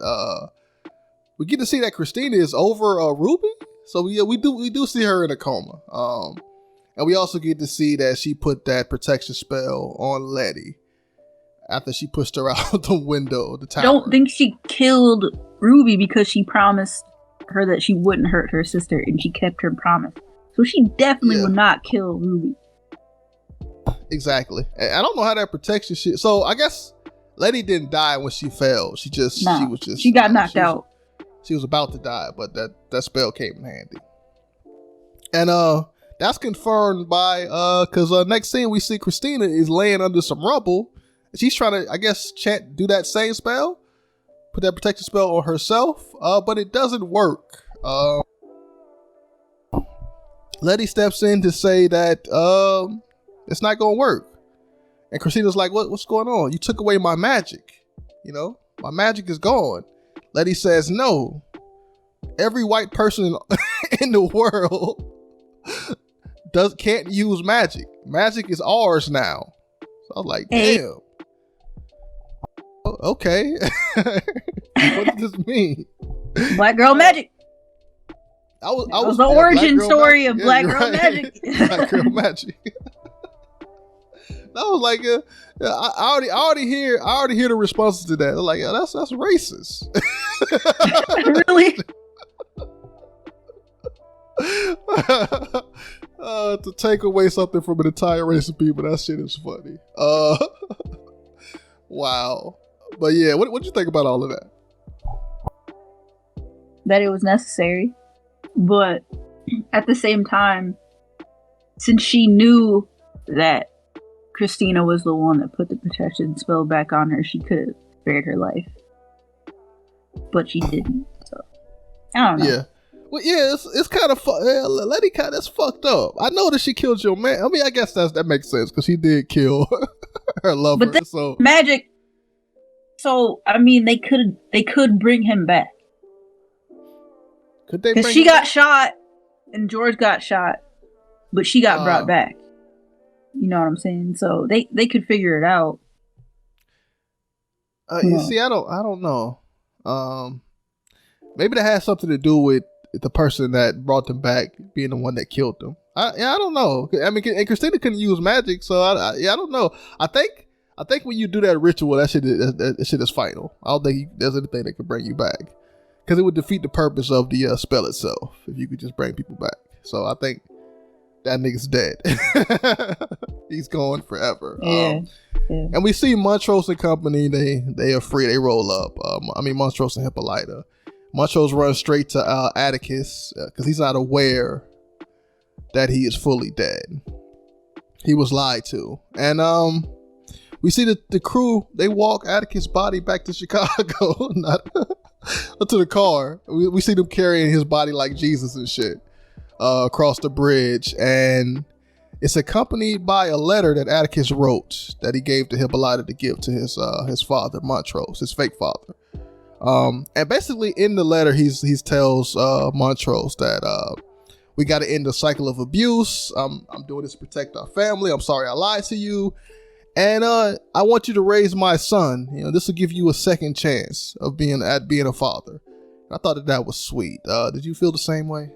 Christina is over Ruby. So we do see her in a coma. And we also get to see that she put that protection spell on Letty after she pushed her out the window of the tower. I don't think she killed Ruby because she promised her that she wouldn't hurt her sister, and she kept her promise. So she definitely would not kill Ruby. Exactly. I don't know how that protection shit. So I guess Letty didn't die when she fell. She got knocked out. She was about to die, but that spell came in handy. And that's confirmed by because next scene we see Christina is laying under some rubble. She's trying to, I guess, do that same spell, put that protection spell on herself, but it doesn't work. Letty steps in to say that it's not gonna work, and Christina's like, "What's going on? You took away my magic. You know, my magic is gone." Letty says, "No, every white person in the world can't use magic. Magic is ours now." So I was like, "Damn, okay." What does this mean? Black girl magic. I was the origin story of Black Girl Magic. Black Girl Magic. I was like, I already hear the responses to that. They're like, yeah, that's racist. Really? To take away something from an entire race of people, that shit is funny. Wow. But yeah, what you think about all of that? That it was necessary. But at the same time, since she knew that Christina was the one that put the protection spell back on her, she could have spared her life. But she didn't. So I don't know. Yeah. Well, yeah, it's kind of Letty that's fucked up. I know that she killed your man. I mean, I guess that makes sense because she did kill her lover. But so magic. So I mean, they could bring him back. Could they? Because she got shot and George got shot, but she got brought back. You know what I'm saying? So they could figure it out. You see, I don't know. Maybe that has something to do with the person that brought them back being the one that killed them. I don't know. I mean, and Christina couldn't use magic, so I don't know. I think when you do that ritual, that shit is final. I don't think there's anything that could bring you back. Because it would defeat the purpose of the spell itself if you could just bring people back. So I think that nigga's dead. He's gone forever. Yeah. And we see Montrose and company. They are free. They roll up. Montrose and Hippolyta. Montrose runs straight to Atticus because he's not aware that he is fully dead. He was lied to. And we see the crew. They walk Atticus' body back to Chicago. To the car. We see them carrying his body like Jesus and shit across the bridge, and it's accompanied by a letter that Atticus wrote that he gave to Hippolyta to give to his father, Montrose, his fake father. And basically in the letter he tells Montrose that we got to end the cycle of abuse. I'm doing this to protect our family. I'm sorry I lied to you. And I want you to raise my son. You know, this will give you a second chance of being a father. I thought that was sweet. Did you feel the same way?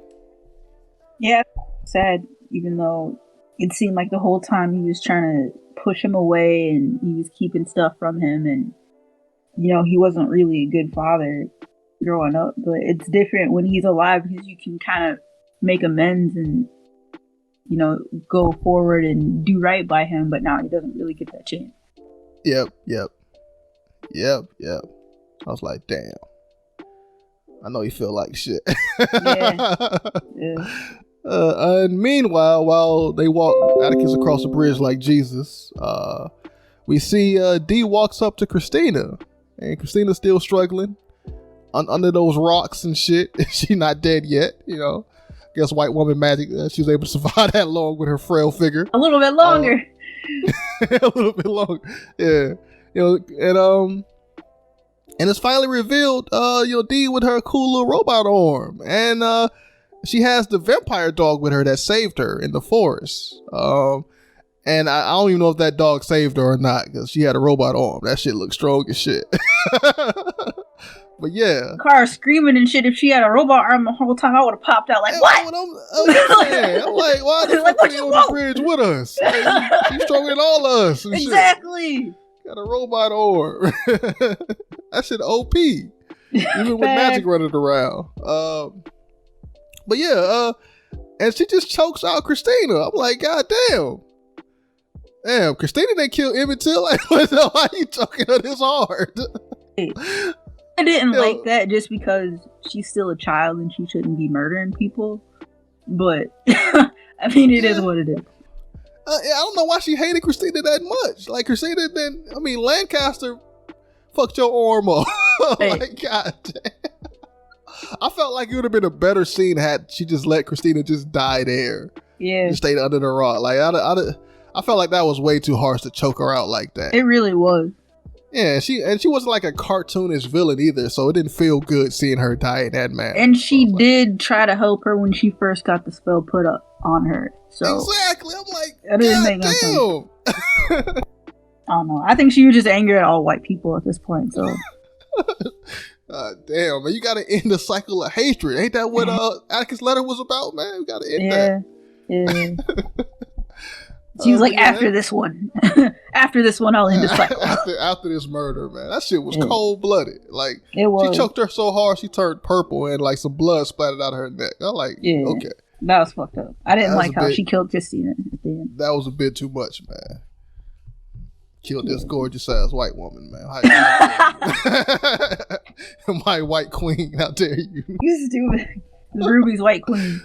Yeah, sad. Even though it seemed like the whole time he was trying to push him away and he was keeping stuff from him, and you know he wasn't really a good father growing up. But it's different when he's alive because you can kind of make amends and, you know, go forward and do right by him, but now he doesn't really get that chance. Yep. I was like, damn. I know you feel like shit. Yeah. And meanwhile, while they walk Atticus across the bridge like Jesus, we see D walks up to Christina, and Christina's still struggling under those rocks and shit. She's not dead yet, you know. Guess white woman magic. She was able to survive that long with her frail figure. A little bit longer. A little bit longer. Yeah. You know, and it's finally revealed, D with her cool little robot arm. And she has the vampire dog with her that saved her in the forest. And I don't even know if that dog saved her or not, because she had a robot arm. That shit looked strong as shit. But yeah, Car screaming and shit. If she had a robot arm the whole time, I would have popped out like, what? I'm like, why the fuck are you on the bridge with us? Like, she's stronger than all of us. Exactly. Shit. Got a robot arm. That shit OP. Even with magic running around. But yeah, and she just chokes out Christina. I'm like, God damn. Damn, Christina didn't kill Emmett Till. Like, why are you choking her this hard? I didn't like that just because she's still a child and she shouldn't be murdering people. But I mean, it is what it is. I don't know why she hated Christina that much. Like, Christina then, I mean, Lancaster fucked your arm up. Like, god damn. I felt like it would have been a better scene had she just let Christina just die there. Yeah. Just stayed under the rock. Like, I felt like that was way too harsh to choke her out like that. It really was. Yeah, she wasn't like a cartoonish villain either, so it didn't feel good seeing her die in that manner. And she did try to help her when she first got the spell put up on her. So exactly. I'm like, that didn't make no sense. I don't know. I think she was just angry at all white people at this point. So damn, man, you gotta end the cycle of hatred. Ain't that what Atticus' letter was about, man? You gotta end that. Yeah. She was like, after this one, I'll end the cycle. after this murder, man, that shit was cold blooded. Like, it was. She choked her so hard she turned purple and like some blood splattered out of her neck. I'm like, okay, that was fucked up. I didn't like how she killed Christina at the end. That was a bit too much, man. Killed this gorgeous ass white woman, man. My white queen, how dare you? You stupid. Ruby's white queen.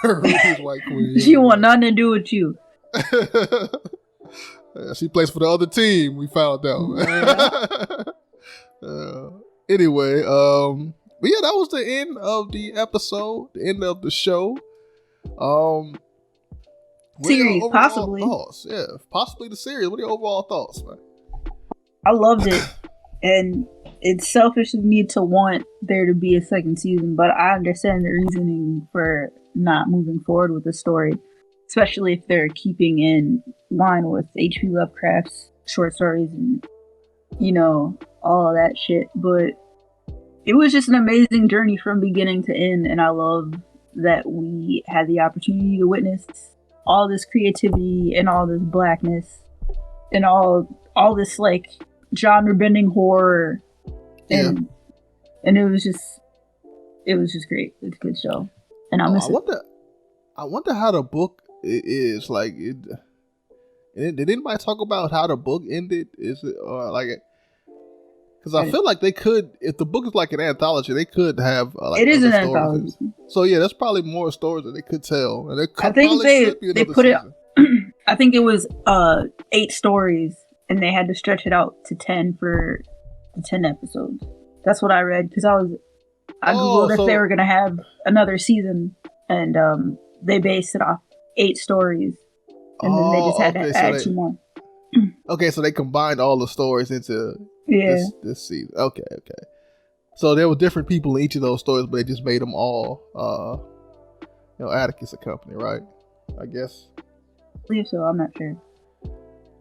Ruby's white queen. She want nothing to do with you. She plays for the other team. We found out. Anyway, but yeah, that was the end of the episode, the end of the show. Series, possibly. Thoughts? Yeah, possibly the series. What are your overall thoughts, man? I loved it, and it's selfish of me to want there to be a second season, but I understand the reasoning for not moving forward with the story. Especially if they're keeping in line with H.P. Lovecraft's short stories and, all of that shit. But it was just an amazing journey from beginning to end. And I love that we had the opportunity to witness all this creativity and all this blackness and all this, like, genre-bending horror. And it was just great. It's a good show. And I miss it. I wonder how the book is like. Did anybody talk about how the book ended? Is it like? Because I feel like they could, if the book is like an anthology, they could have. Like, it is an anthology. So yeah, that's probably more stories that they could tell. And I think they put season. It. I think it was 8 stories, and they had to stretch it out to 10 for the 10 episodes. That's what I read because I googled if they were gonna have another season, and they based it off 8 stories, and then they just had to add 2 more. Okay, so they combined all the stories into this season. Okay. So there were different people in each of those stories, but they just made them all, Atticus and company, right? I guess. I believe so. I'm not sure.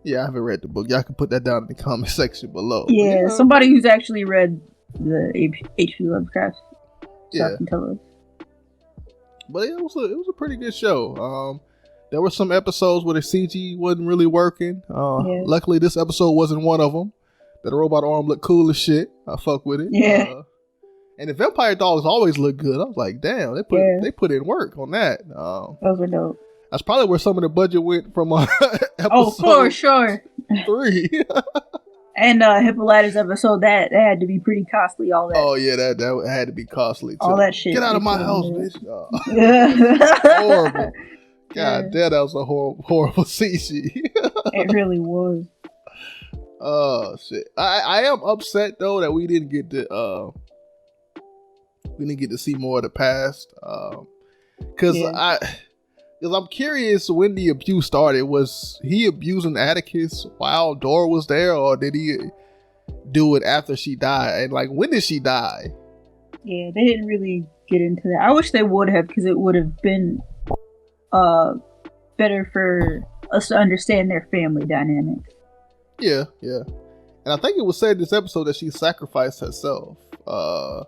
Yeah, I haven't read the book. Y'all can put that down in the comment section below. Yeah, somebody who's actually read the H.P. Lovecraft stuff can tell us. But it was a pretty good show. There were some episodes where the CG wasn't really working. Luckily, this episode wasn't one of them. The robot arm looked cool as shit. I fuck with it. Yeah. And the vampire dogs always look good. I was like, damn, they put in work on that. Those were dope. That's probably where some of the budget went from episode for sure. 3. And Hippolyta's episode, that had to be pretty costly, all that. Oh, yeah, that had to be costly, too. All that shit. Get out of my house, bitch. Horrible. God damn, that was a horrible CG. It really was. Oh, shit. I am upset, though, that we didn't get to see more of the past. Because I'm curious when the abuse started. Was he abusing Atticus while Dora was there, or did he do it after she died? And like, when did she die? Yeah, they didn't really get into that. I wish they would have, because it would have been better for us to understand their family dynamics. Yeah. And I think it was said in this episode that she sacrificed herself. So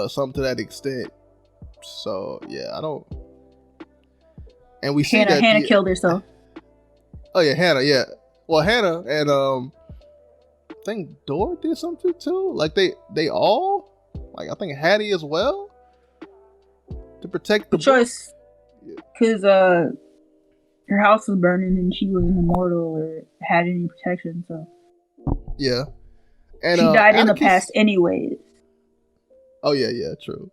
something to that extent. So yeah, I don't. And we see that Hannah killed herself. Oh yeah, Hannah. Yeah. Well, Hannah and I think Dora did something too. Like they all, like I think Hattie as well, to protect the choice. Because her house was burning and she wasn't immortal or had any protection. So yeah, and she died in the past anyways. Oh yeah, true.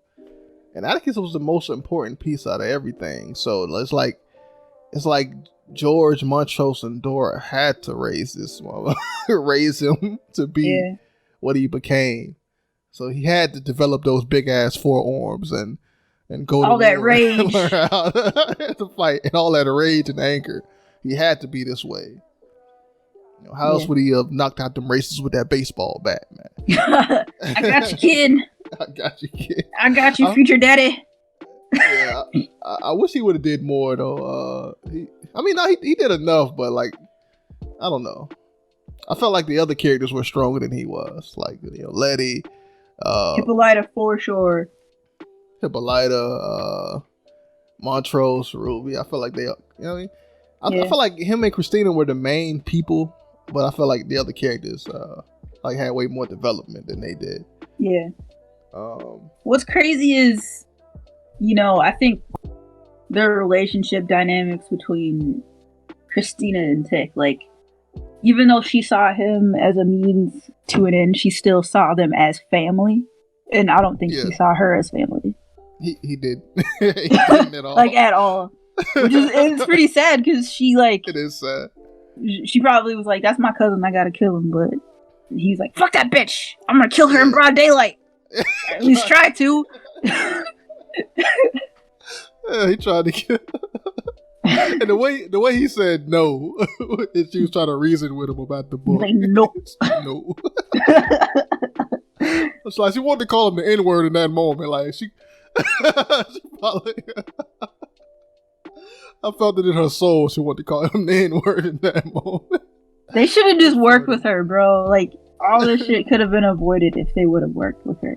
And Atticus was the most important piece out of everything. So it's like George, Montrose, and Dora had to raise this mother, raise him to be what he became. So he had to develop those big ass forearms and go all to that war rage, and learn how to fight, and all that rage and anger. He had to be this way. You know, how else would he have knocked out them races with that baseball bat, man? I got you, kid. I got you, kid. I got you, future daddy. Yeah, I wish he would have did more though. He did enough, but like, I don't know. I felt like the other characters were stronger than he was. Like, you know, Letty, Hippolyta for sure. Hippolyta, Montrose, Ruby. I feel like they, you know what I mean? I feel like him and Christina were the main people, but I feel like the other characters like had way more development than they did. Yeah. What's crazy is, you know, I think the relationship dynamics between Christina and Tick, like, even though she saw him as a means to an end, she still saw them as family. And I don't think she saw her as family. He did. He didn't at all. Like, at all. It's pretty sad because she, like... It is sad. She probably was like, that's my cousin, I gotta kill him. But he's like, fuck that bitch! I'm gonna kill her in broad daylight! At least try to. Yeah, he tried to kill. And the way he said no, and she was trying to reason with him about the book. Like, nope. No. It's like she wanted to call him the N-word in that moment. Like she probably, I felt it in her soul. She wanted to call him the N-word in that moment. They should have just worked with her, bro. Like, all this shit could have been avoided if they would have worked with her.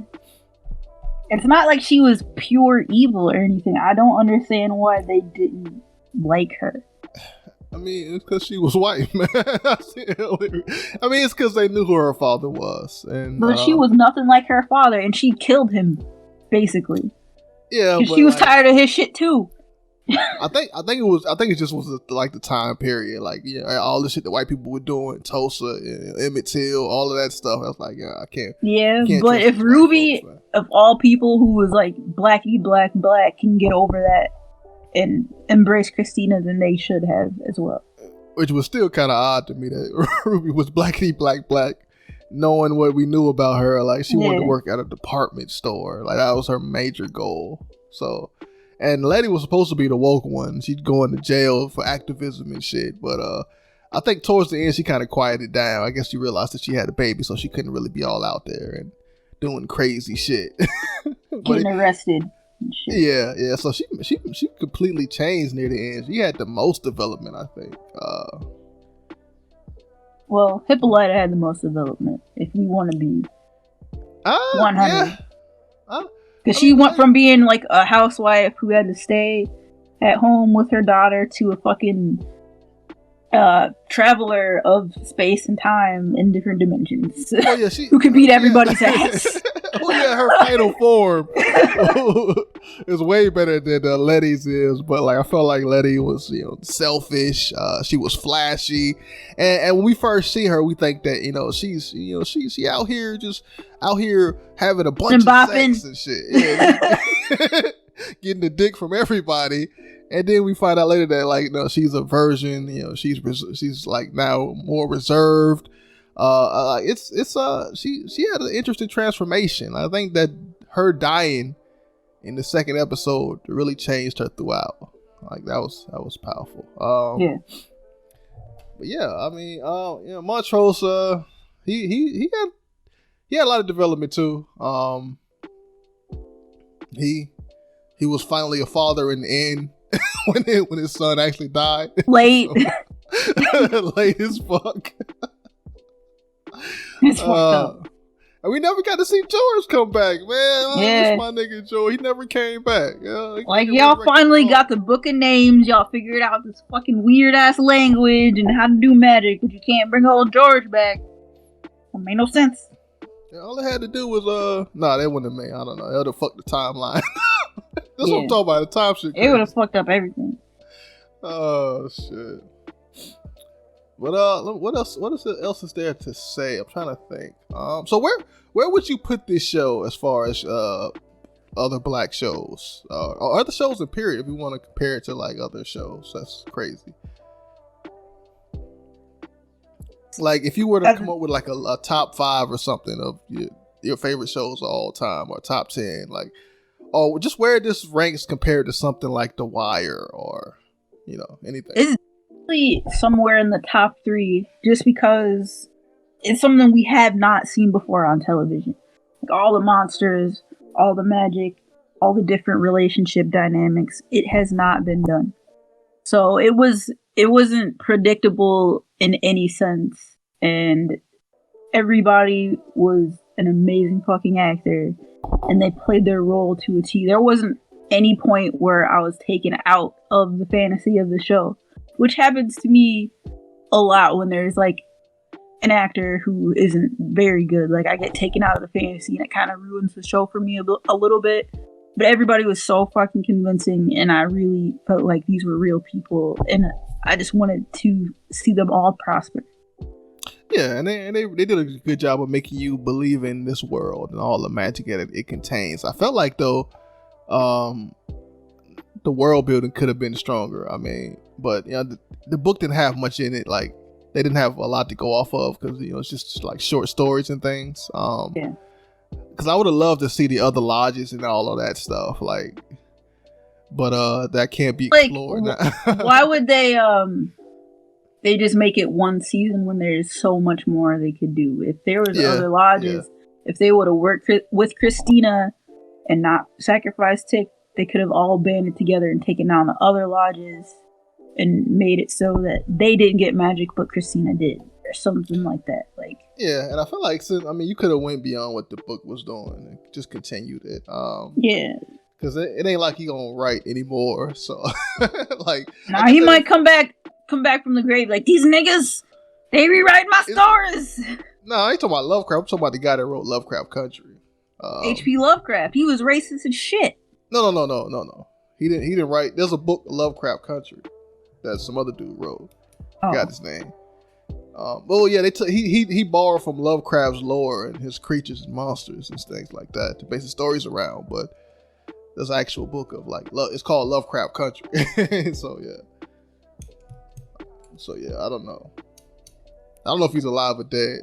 It's not like she was pure evil or anything. I don't understand why they didn't like her. I mean, it's because she was white, man. I mean, it's because they knew who her father was, but she was nothing like her father, and she killed him, basically. Yeah, but she was tired of his shit too. I think it just was like the time period, like all the shit that white people were doing, Tulsa, Emmett Till, all of that stuff. I was like, I can't. Yeah, but if Ruby, folks, of all people who was like blacky black, can get over that and embrace Christina, then they should have as well. Which was still kind of odd to me that Ruby was blackity black, knowing what we knew about her. Like, she wanted to work at a department store. Like, that was her major goal. So, and Letty was supposed to be the woke one. She'd go into jail for activism and shit. But I think towards the end, she kind of quieted down. I guess she realized that she had a baby, so she couldn't really be all out there and doing crazy shit. Getting arrested. Yeah. So she completely changed near the end. She had the most development, I think. Well, Hippolyta had the most development, if we want to be 100. Because she went from being like a housewife who had to stay at home with her daughter to a fucking traveler of space and time in different dimensions. Oh, yeah, who could beat everybody's ass. Oh yeah, her fatal form is way better than Letty's is. But like, I felt like Letty was, selfish. She was flashy, and when we first see her, we think that she's she out here having a bunch of sex and shit, getting the dick from everybody. And then we find out later that she's a virgin. She's like now more reserved. She had an interesting transformation. I think that her dying in the second episode really changed her throughout. Like, that was powerful. But yeah, I mean, Montrose, he had a lot of development too. He was finally a father in the end. when his son actually died. Late. Late as fuck. It's fucked up. And we never got to see George come back, man. Miss my nigga George. He never came back. Y'all finally got the book of names. Y'all figured out this fucking weird ass language and how to do magic, but you can't bring old George back. That made no sense. Yeah, all they had to do was they wouldn't have made. I don't know. They would have fucked the timeline. That's what I'm talking about. The time shit. It would have fucked up everything. Oh shit. But what else is there to say? I'm trying to think. So where would you put this show as far as other black shows or other shows in period. If you want to compare it to like other shows, that's crazy. Like if you were to come up with like a top 5 or something of your favorite shows of all time, or top 10, like, or just where this ranks compared to something like The Wire or, you know, anything. It's really somewhere in the top 3, just because it's something we have not seen before on television. Like all the monsters, all the magic, all the different relationship dynamics. It has not been done. So it wasn't predictable in any sense, and everybody was an amazing fucking actor, and they played their role to a T. There wasn't any point where I was taken out of the fantasy of the show, which happens to me a lot when there's like an actor who isn't very good. Like I get taken out of the fantasy and it kind of ruins the show for me a little bit. But everybody was so fucking convincing, and I really felt like these were real people, and I just wanted to see them all prosper. Yeah, and they did a good job of making you believe in this world and all the magic that it contains. I felt like though, the world building could have been stronger. I mean, but you know, the book didn't have much in it. Like they didn't have a lot to go off of because you know it's just like short stories and things. Yeah. Because I would have loved to see the other lodges and all of that stuff, like, but that can't be explored. Why would they just make it one season when there's so much more they could do? If there was other lodges, if they would have worked with Christina and not sacrificed Tick, they could have all banded together and taken down the other lodges and made it so that they didn't get magic, but Christina did, or something like that. Like, yeah, and I feel like you could have went beyond what the book was doing and just continued it. Yeah, because it ain't like he gonna write anymore. So, like, nah, he might come back from the grave like, these niggas, they rewrite my stories. No, I ain't talking about Lovecraft. I'm talking about the guy that wrote Lovecraft Country. H.P. Lovecraft. He was racist as shit. No. He didn't write. There's a book, Lovecraft Country, that some other dude wrote. Got his name. Well, yeah, he borrowed from Lovecraft's lore and his creatures and monsters and things like that to base the stories around. But there's an actual book of like it's called Lovecraft Country. So yeah, I don't know if he's alive or dead,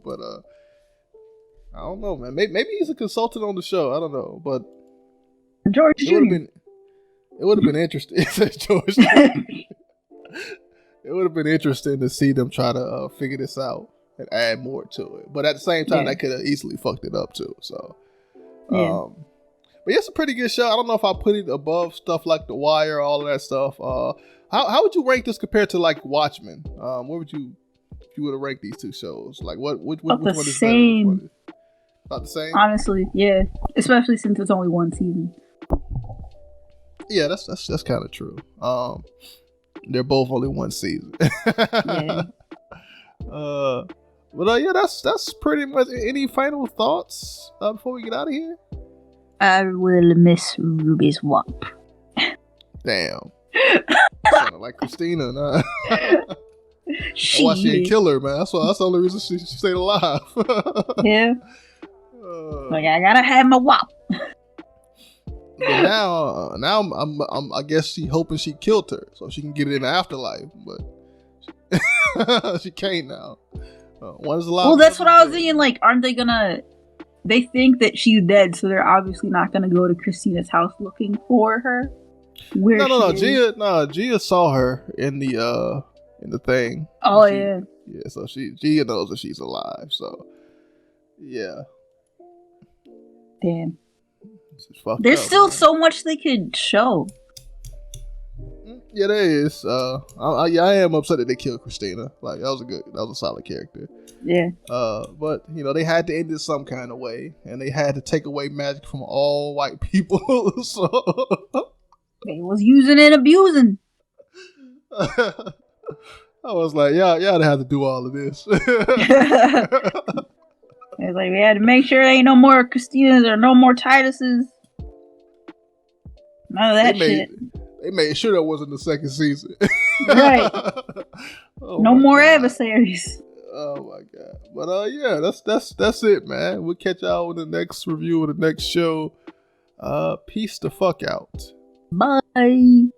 but I don't know, man. Maybe he's a consultant on the show. I don't know, but George it would have been interesting. George. It would have been interesting to see them try to figure this out and add more to it. But at the same time, they could have easily fucked it up too. So, but yeah, it's a pretty good show. I don't know if I put it above stuff like The Wire, all of that stuff. How would you rank this compared to like Watchmen? Where would you, if you would have ranked these two shows? Like which one is better? About the same? Honestly, yeah. Especially since it's only one season. Yeah, that's kind of true. They're both only one season. Yeah. But yeah, that's pretty much. Any final thoughts before we get out of here? I will miss Ruby's wop. Damn. Sounded like Christina, nah. That's why she didn't kill her, man. That's the only reason she stayed alive. Yeah. Like, I gotta have my wop. But now I'm I guess she hoping she killed her so she can get it in the afterlife, but she can't now. One's alive. Well, that's what I was thinking. Like, aren't they gonna? They think that she's dead, so they're obviously not gonna go to Christina's house looking for her. No. Gia saw her in the thing. Oh, yeah. So Gia knows that she's alive. So yeah. Damn. There's still so much they could show. Yeah, there is. I am upset that they killed Christina. Like that was a solid character. Yeah. But you know they had to end it some kind of way, and they had to take away magic from all white people. So they was using and abusing. I was like, y'all have to do all of this. It's like we had to make sure there ain't no more Christinas or no more Tituses. None of that shit. They made sure that wasn't the second season. Right. No more adversaries. Oh my god. But yeah, that's it, man. We'll catch y'all in the next review of the next show. Peace the fuck out. Bye.